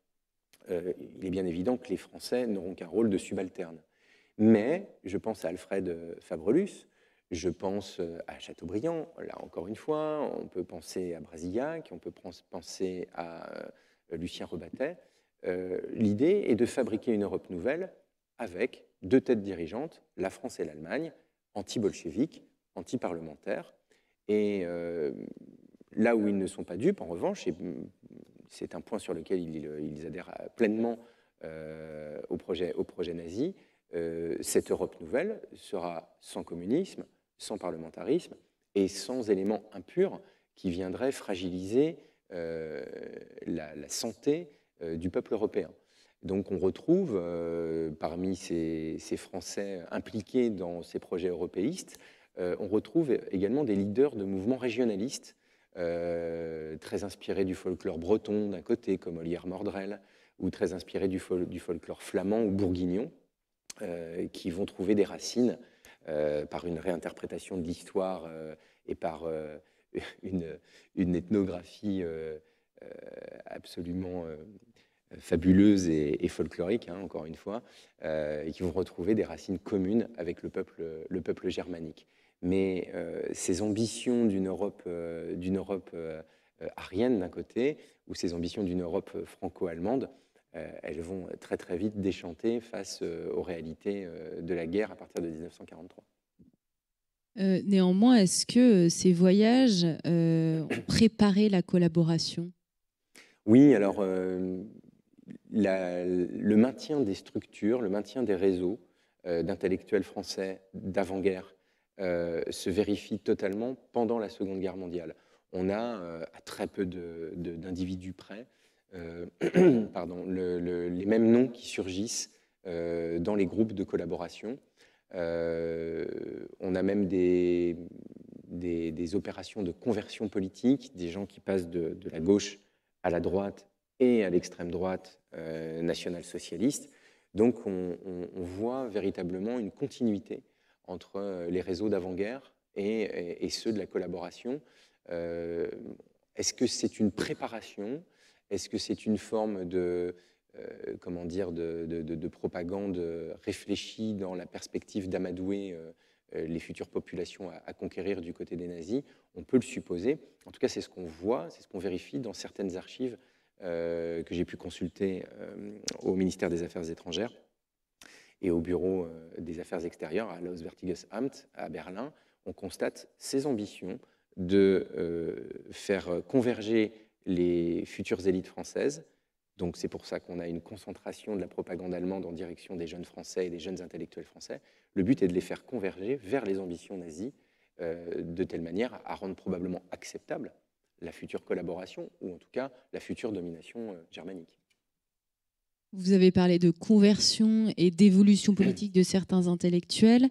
il est bien évident que les Français n'auront qu'un rôle de subalterne. Mais je pense à Alfred Fabrelus, je pense à Chateaubriand, là encore une fois, on peut penser à Brasillac, on peut penser à Lucien Rebattet. L'idée est de fabriquer une Europe nouvelle avec deux têtes dirigeantes, la France et l'Allemagne, anti-bolcheviques, anti-parlementaires. Et là où ils ne sont pas dupes, en revanche, et c'est un point sur lequel ils adhèrent pleinement au projet nazi, cette Europe nouvelle sera sans communisme, sans parlementarisme et sans éléments impurs qui viendraient fragiliser la santé du peuple européen. Donc on retrouve parmi ces Français impliqués dans ces projets européistes, on retrouve également des leaders de mouvements régionalistes très inspirés du folklore breton d'un côté, comme Olière Mordrel, ou très inspirés du folklore flamand ou bourguignon, qui vont trouver des racines par une réinterprétation de l'histoire et par une ethnographie absolument fabuleuse et folklorique, hein, encore une fois, et qui vont retrouver des racines communes avec le peuple germanique. Mais ces ambitions d'une Europe aryenne d'un côté, ou ces ambitions d'une Europe franco-allemande, elles vont très très vite déchanter face aux réalités de la guerre à partir de 1943. Néanmoins, est-ce que ces voyages ont préparé la collaboration ? Oui, alors le maintien des structures, le maintien des réseaux d'intellectuels français d'avant-guerre se vérifie totalement pendant la Seconde Guerre mondiale. on a à très peu d'individus près les mêmes noms qui surgissent dans les groupes de collaboration. On a même des opérations de conversion politique, des gens qui passent de la gauche à la droite et à l'extrême droite nationale-socialiste. Donc on voit véritablement une continuité entre les réseaux d'avant-guerre et ceux de la collaboration. Est-ce que c'est une préparation? Est-ce que c'est une forme de propagande réfléchie dans la perspective d'amadouer les futures populations à conquérir du côté des nazis? On peut le supposer. En tout cas, c'est ce qu'on voit, c'est ce qu'on vérifie dans certaines archives que j'ai pu consulter au ministère des Affaires étrangères et au bureau des Affaires extérieures à l'Auswärtiges Amt à Berlin. On constate ces ambitions de faire converger les futures élites françaises. Donc c'est pour ça qu'on a une concentration de la propagande allemande en direction des jeunes Français et des jeunes intellectuels français. Le but est de les faire converger vers les ambitions nazies de telle manière à rendre probablement acceptable la future collaboration, ou en tout cas la future domination germanique. Vous avez parlé de conversion et d'évolution politique de certains intellectuels.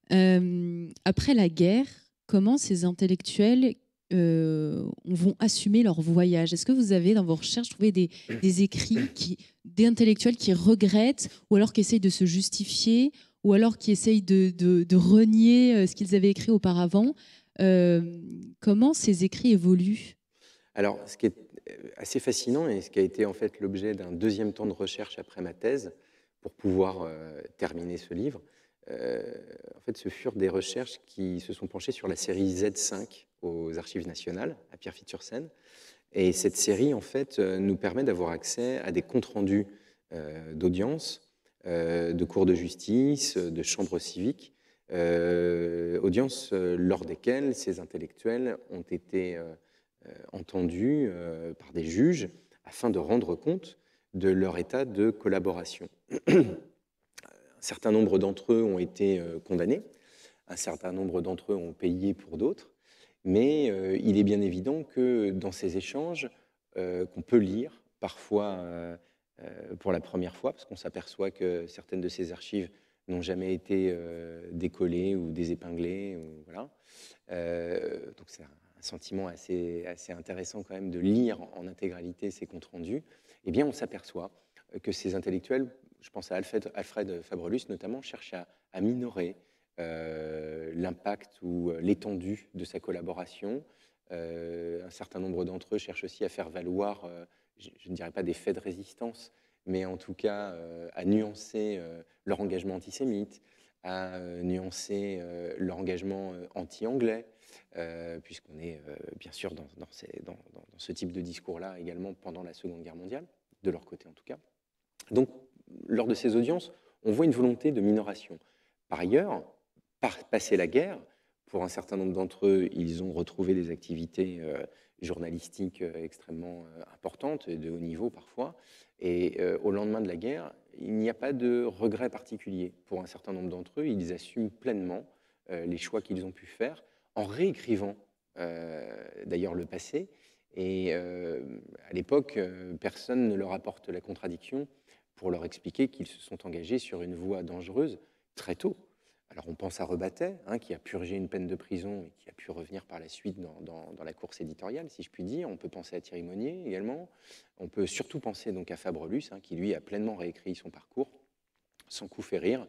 Après la guerre, comment ces intellectuels vont assumer leur voyage? Est-ce que vous avez, dans vos recherches, trouvé des écrits d'intellectuels qui regrettent, ou alors qui essayent de se justifier, ou alors qui essayent de renier ce qu'ils avaient écrit auparavant? Comment ces écrits évoluent? Alors, ce qui est assez fascinant, et ce qui a été en fait l'objet d'un deuxième temps de recherche après ma thèse, pour pouvoir terminer ce livre, en fait, ce furent des recherches qui se sont penchées sur la série Z5 aux Archives nationales, à Pierrefitte-sur-Seine. Et cette série, en fait, nous permet d'avoir accès à des comptes rendus d'audience, de cours de justice, de chambres civiques, audiences lors desquelles ces intellectuels ont été entendus par des juges afin de rendre compte de leur état de collaboration. Un certain nombre d'entre eux ont été condamnés, un certain nombre d'entre eux ont payé pour d'autres, mais il est bien évident que dans ces échanges, qu'on peut lire parfois pour la première fois, parce qu'on s'aperçoit que certaines de ces archives n'ont jamais été décollées ou désépinglées. Voilà. Donc c'est un sentiment assez intéressant quand même de lire en intégralité ces comptes rendus. Eh bien, on s'aperçoit que ces intellectuels, je pense à Alfred Fabrelus notamment, cherchent à minorer l'impact ou l'étendue de sa collaboration. Un certain nombre d'entre eux cherchent aussi à faire valoir, je ne dirais pas des faits de résistance, mais en tout cas à nuancer leur engagement antisémite, à nuancer leur engagement anti-anglais, puisqu'on est bien sûr dans ce type de discours-là également pendant la Seconde Guerre mondiale, de leur côté en tout cas. Donc, lors de ces audiences, on voit une volonté de minoration. Par ailleurs, passé la guerre, pour un certain nombre d'entre eux, ils ont retrouvé des activités journalistiques extrêmement importantes, et de haut niveau parfois. Et au lendemain de la guerre, il n'y a pas de regret particulier. Pour un certain nombre d'entre eux, ils assument pleinement les choix qu'ils ont pu faire, en réécrivant d'ailleurs le passé. Et à l'époque, personne ne leur apporte la contradiction pour leur expliquer qu'ils se sont engagés sur une voie dangereuse très tôt. Alors on pense à Rebattet, qui a purgé une peine de prison et qui a pu revenir par la suite dans la course éditoriale, si je puis dire. On peut penser à Thierry Monnier également. On peut surtout penser donc à Fabrelus, qui lui a pleinement réécrit son parcours, sans coup férir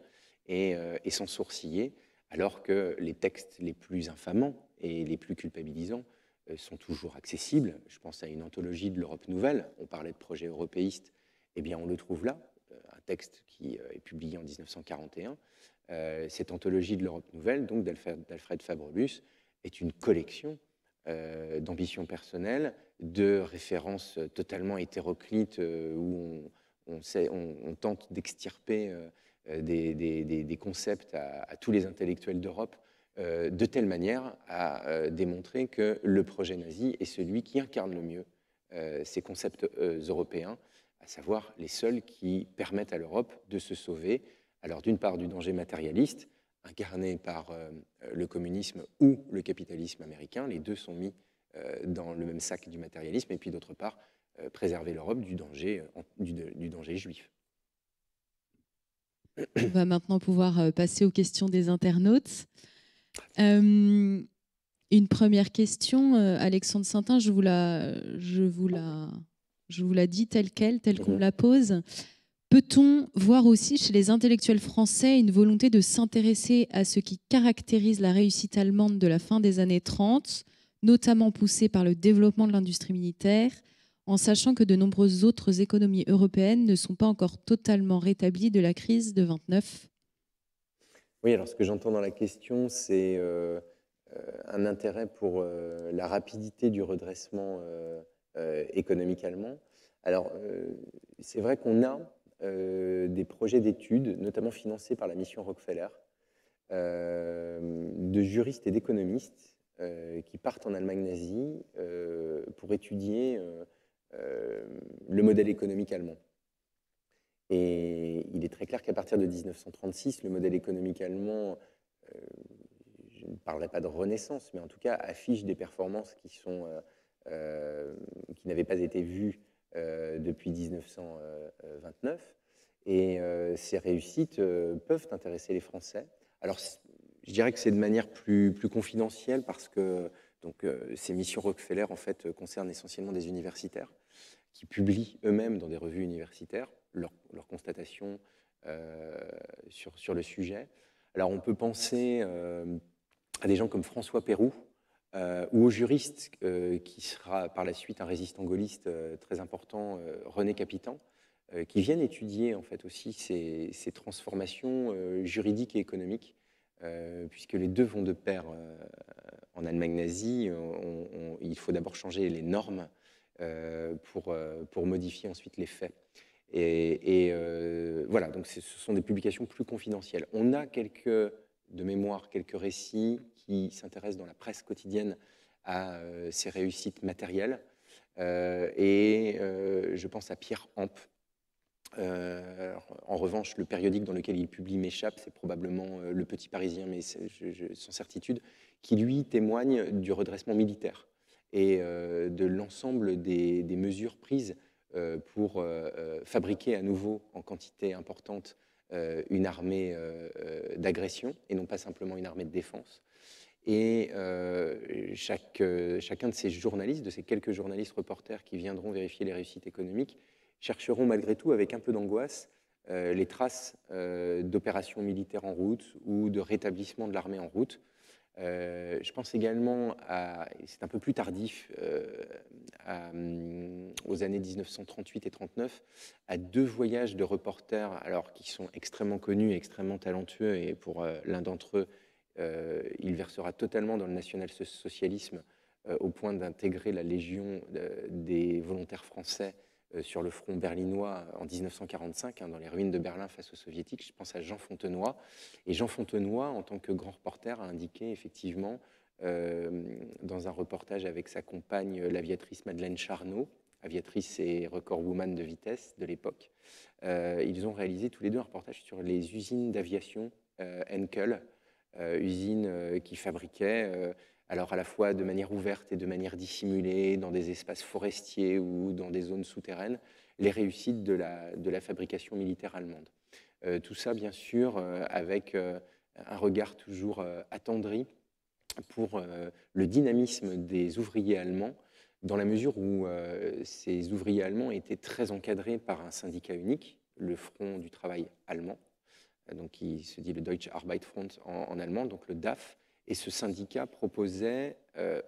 et sans sourciller, alors que les textes les plus infamants et les plus culpabilisants sont toujours accessibles. Je pense à une anthologie de l'Europe nouvelle. On parlait de projet européiste. Eh bien, on le trouve là, un texte qui est publié en 1941. Cette anthologie de l'Europe nouvelle, donc d'Alfred Fabrelus, est une collection d'ambitions personnelles, de références totalement hétéroclites où on tente d'extirper des concepts à tous les intellectuels d'Europe, de telle manière à démontrer que le projet nazi est celui qui incarne le mieux ces concepts européens, à savoir les seuls qui permettent à l'Europe de se sauver, alors d'une part du danger matérialiste, incarné par le communisme ou le capitalisme américain, les deux sont mis dans le même sac du matérialisme, et puis d'autre part, préserver l'Europe du danger juif. On va maintenant pouvoir passer aux questions des internautes. Une première question, Alexandre Saintin, je vous la dis telle qu'on me la pose. Peut-on voir aussi chez les intellectuels français une volonté de s'intéresser à ce qui caractérise la réussite allemande de la fin des années 30, notamment poussée par le développement de l'industrie militaire, en sachant que de nombreuses autres économies européennes ne sont pas encore totalement rétablies de la crise de 29 ? Oui, alors ce que j'entends dans la question, c'est un intérêt pour la rapidité du redressement économique allemand. Alors, c'est vrai qu'on a des projets d'études, notamment financés par la mission Rockefeller, de juristes et d'économistes qui partent en Allemagne nazie pour étudier le modèle économique allemand. Et il est très clair qu'à partir de 1936, le modèle économique allemand, je ne parlerai pas de renaissance, mais en tout cas affiche des performances qui n'avaient pas été vues depuis 1929. Et ces réussites peuvent intéresser les Français. Alors, je dirais que c'est de manière plus confidentielle parce que ces missions Rockefeller, en fait, concernent essentiellement des universitaires qui publient eux-mêmes dans des revues universitaires leurs constatations sur le sujet. Alors, on peut penser à des gens comme François Pérou, ou au juriste qui sera par la suite un résistant gaulliste très important, René Capitan, qui viennent étudier en fait aussi ces transformations juridiques et économiques, puisque les deux vont de pair en Allemagne nazie. Il faut d'abord changer les normes pour modifier ensuite les faits. Et voilà, donc ce sont des publications plus confidentielles. On a de mémoire quelques récits qui s'intéressent dans la presse quotidienne à ces réussites matérielles. Je pense à Pierre Hamp. En revanche, le périodique dans lequel il publie m'échappe, c'est probablement Le Petit Parisien, mais sans certitude, qui lui témoigne du redressement militaire et de l'ensemble des mesures prises pour fabriquer à nouveau en quantité importante une armée d'agression et non pas simplement une armée de défense. Et chacun de ces journalistes, de ces quelques journalistes reporters qui viendront vérifier les réussites économiques, chercheront malgré tout, avec un peu d'angoisse, les traces d'opérations militaires en route ou de rétablissement de l'armée en route. Je pense également c'est un peu plus tardif, aux années 1938 et 39, à deux voyages de reporters, alors qui sont extrêmement connus et extrêmement talentueux, et pour l'un d'entre eux, il versera totalement dans le national-socialisme au point d'intégrer la Légion des volontaires français sur le front berlinois en 1945, dans les ruines de Berlin face aux soviétiques. Je pense à Jean Fontenoy. Et Jean Fontenoy, en tant que grand reporter, a indiqué effectivement, dans un reportage avec sa compagne, l'aviatrice Madeleine Charnot, aviatrice et recordwoman de vitesse de l'époque, ils ont réalisé tous les deux un reportage sur les usines d'aviation Henkel, usines qui fabriquaient alors à la fois de manière ouverte et de manière dissimulée, dans des espaces forestiers ou dans des zones souterraines, les réussites de la fabrication militaire allemande. Tout ça, bien sûr, avec un regard toujours attendri pour le dynamisme des ouvriers allemands, dans la mesure où ces ouvriers allemands étaient très encadrés par un syndicat unique, le Front du travail allemand, donc qui se dit le Deutsche Arbeitsfront en allemand, donc le DAF. Et ce syndicat proposait,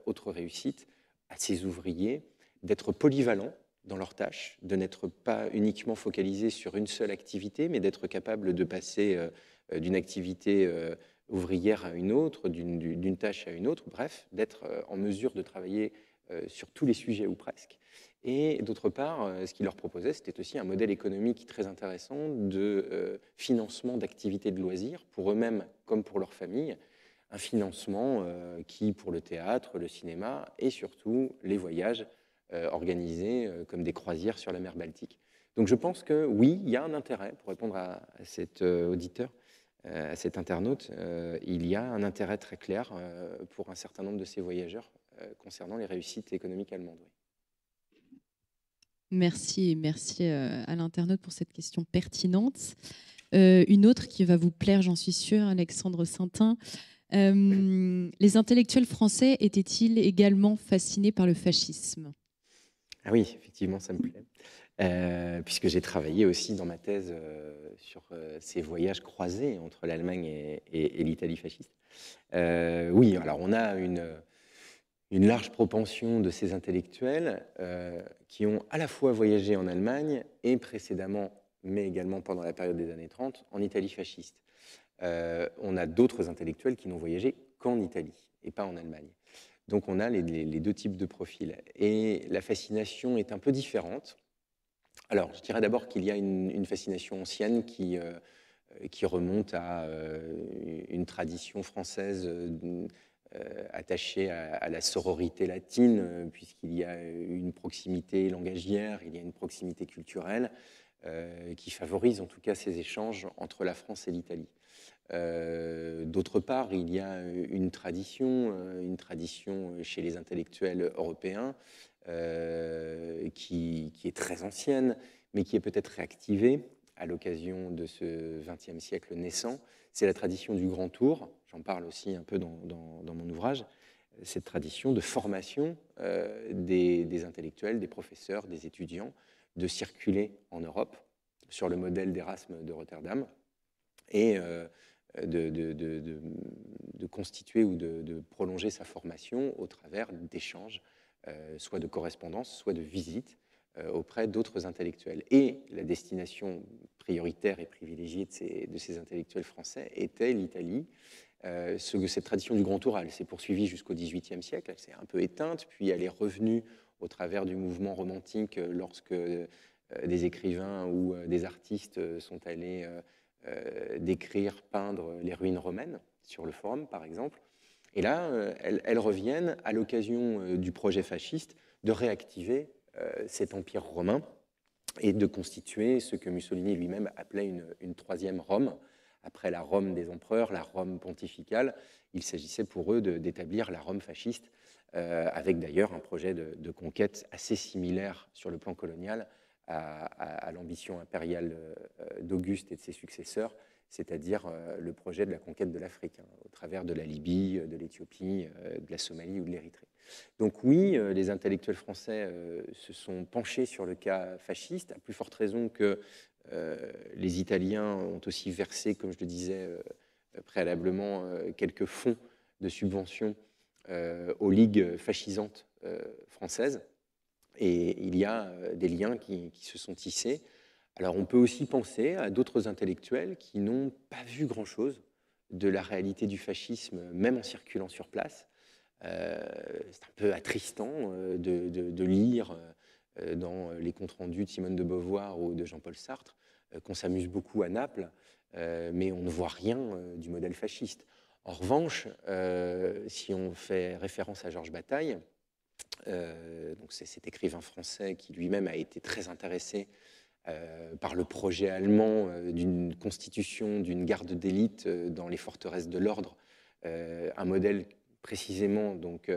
autre réussite, à ses ouvriers d'être polyvalents dans leurs tâches, de n'être pas uniquement focalisés sur une seule activité, mais d'être capables de passer d'une activité ouvrière à une autre, d'une tâche à une autre, bref, d'être en mesure de travailler sur tous les sujets ou presque. Et d'autre part, ce qu'il leur proposait, c'était aussi un modèle économique très intéressant de financement d'activités de loisirs pour eux-mêmes comme pour leurs familles, un financement qui, pour le théâtre, le cinéma et surtout les voyages organisés comme des croisières sur la mer Baltique. Donc je pense que oui, il y a un intérêt, pour répondre à cet auditeur, à cet internaute, il y a un intérêt très clair pour un certain nombre de ces voyageurs concernant les réussites économiques allemandes. Oui. Merci à l'internaute pour cette question pertinente. Une autre qui va vous plaire, j'en suis sûre, Alexandre Saintin. Les intellectuels français étaient-ils également fascinés par le fascisme? Ah oui, effectivement, ça me plaît. Puisque j'ai travaillé aussi dans ma thèse sur ces voyages croisés entre l'Allemagne et l'Italie fasciste. Oui, alors on a une large propension de ces intellectuels qui ont à la fois voyagé en Allemagne et précédemment, mais également pendant la période des années 30, en Italie fasciste. On a d'autres intellectuels qui n'ont voyagé qu'en Italie et pas en Allemagne. Donc on a les deux types de profils. Et la fascination est un peu différente. Alors, je dirais d'abord qu'il y a une fascination ancienne qui remonte à une tradition française attachée à la sororité latine, puisqu'il y a une proximité langagière, il y a une proximité culturelle qui favorise en tout cas ces échanges entre la France et l'Italie. D'autre part, il y a une tradition chez les intellectuels européens qui est très ancienne, mais qui est peut-être réactivée à l'occasion de ce XXe siècle naissant. C'est la tradition du Grand Tour, j'en parle aussi un peu dans mon ouvrage, cette tradition de formation des intellectuels, des professeurs, des étudiants, de circuler en Europe sur le modèle d'Erasme de Rotterdam et de constituer ou de prolonger sa formation au travers d'échanges, soit de correspondance, soit de visites auprès d'autres intellectuels. Et la destination prioritaire et privilégiée de ces intellectuels français était l'Italie. Cette tradition du Grand Tour, elle s'est poursuivie jusqu'au XVIIIe siècle, elle s'est un peu éteinte, puis elle est revenue au travers du mouvement romantique lorsque des écrivains ou des artistes sont allés décrire, peindre les ruines romaines sur le Forum, par exemple. Et là, elles reviennent à l'occasion du projet fasciste de réactiver cet empire romain et de constituer ce que Mussolini lui-même appelait une troisième Rome. Après la Rome des empereurs, la Rome pontificale, il s'agissait pour eux d'établir la Rome fasciste, avec d'ailleurs un projet de conquête assez similaire sur le plan colonial à l'ambition impériale d'Auguste et de ses successeurs, c'est-à-dire le projet de la conquête de l'Afrique, au travers de la Libye, de l'Éthiopie, de la Somalie ou de l'Érythrée. Donc oui, les intellectuels français se sont penchés sur le cas fasciste, à plus forte raison que les Italiens ont aussi versé, comme je le disais préalablement, quelques fonds de subvention aux ligues fascisantes françaises. Et il y a des liens qui se sont tissés. Alors on peut aussi penser à d'autres intellectuels qui n'ont pas vu grand-chose de la réalité du fascisme, même en circulant sur place. C'est un peu attristant de lire dans les comptes rendus de Simone de Beauvoir ou de Jean-Paul Sartre qu'on s'amuse beaucoup à Naples, mais on ne voit rien du modèle fasciste. En revanche, si on fait référence à Georges Bataille, donc c'est cet écrivain français qui lui-même a été très intéressé par le projet allemand d'une constitution d'une garde d'élite dans les forteresses de l'ordre, un modèle précisément donc,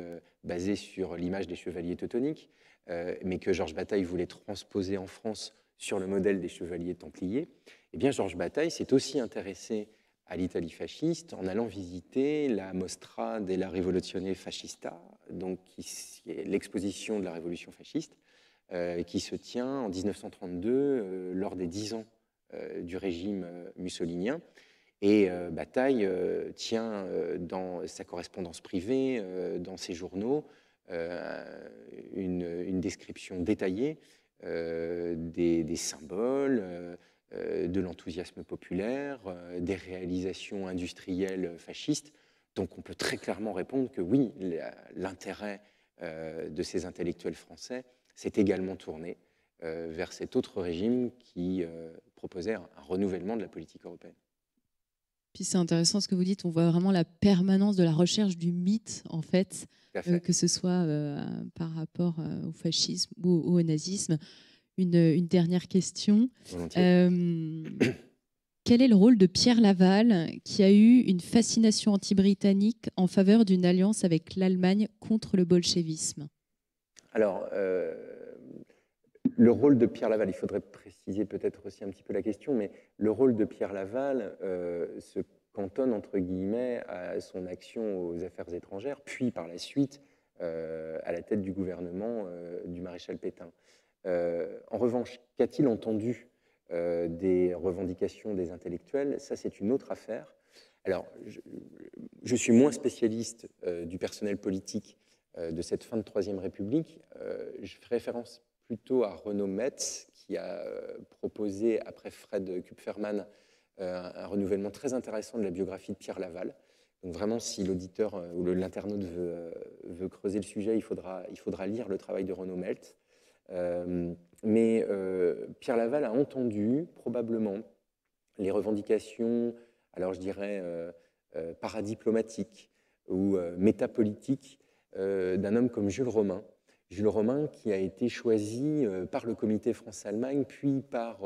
basé sur l'image des chevaliers teutoniques, mais que Georges Bataille voulait transposer en France sur le modèle des chevaliers templiers. Eh bien, Georges Bataille s'est aussi intéressé à l'Italie fasciste en allant visiter la Mostra della Rivoluzione Fascista, donc qui est l'exposition de la révolution fasciste, qui se tient en 1932 lors des 10 ans du régime mussolinien. Et Bataille tient dans sa correspondance privée, dans ses journaux, une description détaillée des symboles, de l'enthousiasme populaire, des réalisations industrielles fascistes. Donc on peut très clairement répondre que oui, l'intérêt de ces intellectuels français s'est également tourné vers cet autre régime qui proposait un renouvellement de la politique européenne. Puis c'est intéressant ce que vous dites, on voit vraiment la permanence de la recherche du mythe, en fait, que ce soit par rapport au fascisme ou au nazisme. Une dernière question. quel est le rôle de Pierre Laval, qui a eu une fascination anti-britannique en faveur d'une alliance avec l'Allemagne contre le bolchevisme? Alors, le rôle de Pierre Laval, il faudrait préciser peut-être aussi un petit peu la question, mais le rôle de Pierre Laval se cantonne, entre guillemets, à son action aux affaires étrangères, puis par la suite à la tête du gouvernement du maréchal Pétain. En revanche, qu'a-t-il entendu des revendications des intellectuels? Ça, c'est une autre affaire. Alors, je suis moins spécialiste du personnel politique de cette fin de Troisième République. Je fais référence plutôt à Renaud Metz, qui a proposé, après Fred Kupferman, un renouvellement très intéressant de la biographie de Pierre Laval. Donc vraiment, si l'auditeur ou l'internaute veut creuser le sujet, il faudra lire le travail de Renaud Metz. Mais Pierre Laval a entendu probablement les revendications, alors je dirais paradiplomatiques ou métapolitiques d'un homme comme Jules Romain. Jules Romain qui a été choisi par le comité France-Allemagne, puis par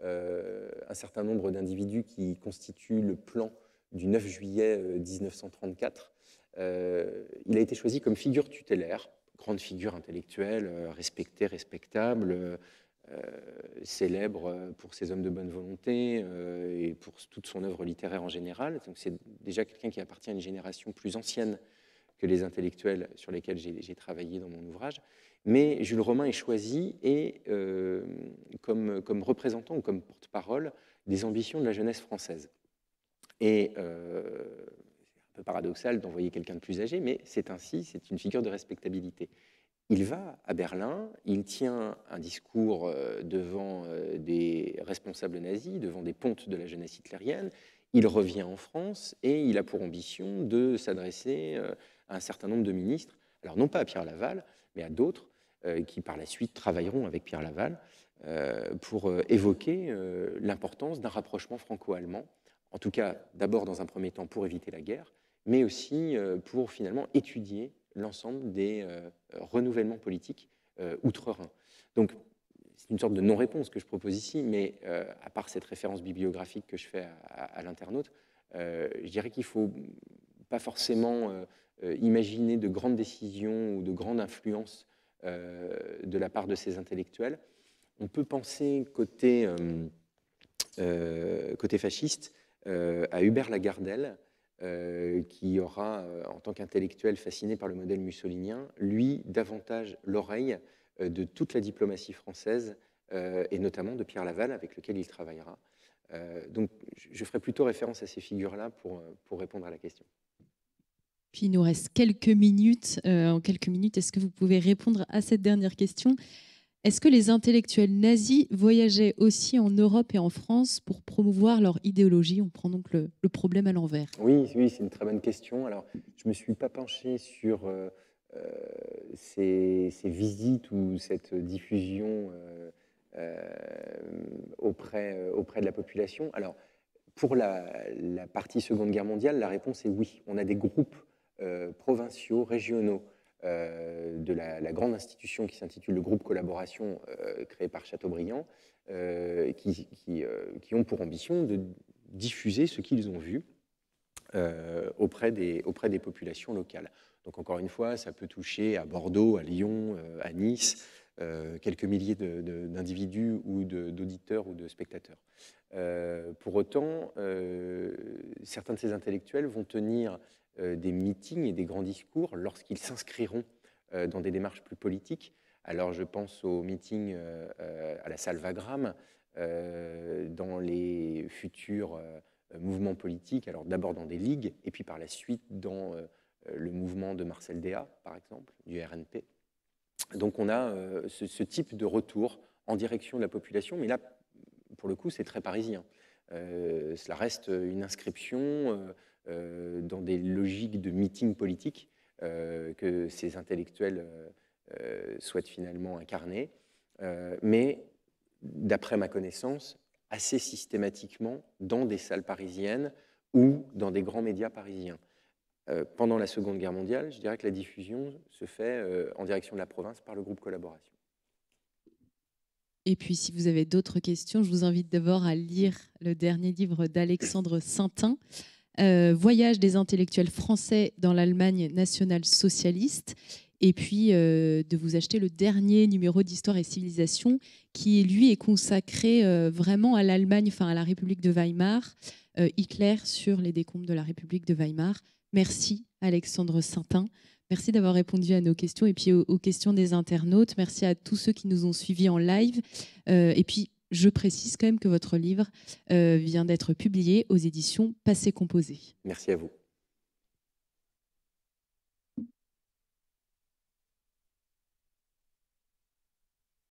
un certain nombre d'individus qui constituent le plan du 9 juillet 1934. Il a été choisi comme figure tutélaire, grande figure intellectuelle, respectée, respectable, célèbre pour ses hommes de bonne volonté et pour toute son œuvre littéraire en général. Donc c'est déjà quelqu'un qui appartient à une génération plus ancienne que les intellectuels sur lesquels j'ai travaillé dans mon ouvrage. Mais Jules Romain est choisi et, comme représentant ou comme porte-parole des ambitions de la jeunesse française. Et c'est un peu paradoxal d'envoyer quelqu'un de plus âgé, mais c'est ainsi, c'est une figure de respectabilité. Il va à Berlin, il tient un discours devant des responsables nazis, devant des pontes de la jeunesse hitlérienne. Il revient en France et il a pour ambition de s'adresser à un certain nombre de ministres, alors non pas à Pierre Laval, mais à d'autres qui par la suite travailleront avec Pierre Laval pour évoquer l'importance d'un rapprochement franco-allemand, en tout cas d'abord dans un premier temps pour éviter la guerre, mais aussi pour finalement étudier l'ensemble des renouvellements politiques outre-Rhin. Donc, c'est une sorte de non-réponse que je propose ici, mais à part cette référence bibliographique que je fais à l'internaute, je dirais qu'il ne faut pas forcément imaginer de grandes décisions ou de grandes influences de la part de ces intellectuels. On peut penser côté fasciste à Hubert Lagardelle, qui aura, en tant qu'intellectuel fasciné par le modèle mussolinien, lui, davantage l'oreille de toute la diplomatie française, et notamment de Pierre Laval, avec lequel il travaillera. Donc, je ferai plutôt référence à ces figures-là pour répondre à la question. Puis il nous reste quelques minutes. En quelques minutes, est-ce que vous pouvez répondre à cette dernière question? Est-ce que les intellectuels nazis voyageaient aussi en Europe et en France pour promouvoir leur idéologie? On prend donc le problème à l'envers. Oui, c'est une très bonne question. Alors, je ne me suis pas penché sur ces visites ou cette diffusion auprès de la population. Alors, pour la partie Seconde Guerre mondiale, la réponse est oui. On a des groupes provinciaux, régionaux, de la grande institution qui s'intitule le groupe Collaboration, créé par Chateaubriand, qui ont pour ambition de diffuser ce qu'ils ont vu auprès des populations locales. Donc encore une fois, ça peut toucher à Bordeaux, à Lyon, à Nice, quelques milliers d'individus ou d'auditeurs ou de spectateurs. Pour autant, certains de ces intellectuels vont tenir des meetings et des grands discours lorsqu'ils s'inscriront dans des démarches plus politiques. Alors je pense aux meetings à la salle Wagram, dans les futurs mouvements politiques, alors d'abord dans des ligues, et puis par la suite dans le mouvement de Marcel Déat, par exemple, du RNP. Donc on a ce type de retour en direction de la population, mais là, pour le coup, c'est très parisien. Cela reste une inscription dans des logiques de meeting politique que ces intellectuels souhaitent finalement incarner, mais d'après ma connaissance, assez systématiquement dans des salles parisiennes ou dans des grands médias parisiens. Pendant la Seconde Guerre mondiale, je dirais que la diffusion se fait en direction de la province par le groupe Collaboration. Et puis, si vous avez d'autres questions, je vous invite d'abord à lire le dernier livre d'Alexandre Saintin, Voyage des intellectuels français dans l'Allemagne nationale-socialiste, et puis de vous acheter le dernier numéro d'Histoire et Civilisation, qui, lui, est consacré vraiment à l'Allemagne, enfin à la République de Weimar, Hitler sur les décombres de la République de Weimar. Merci, Alexandre Saintin. Merci d'avoir répondu à nos questions et puis aux questions des internautes. Merci à tous ceux qui nous ont suivis en live. Et puis, je précise quand même que votre livre vient d'être publié aux éditions Passé Composé. Merci à vous.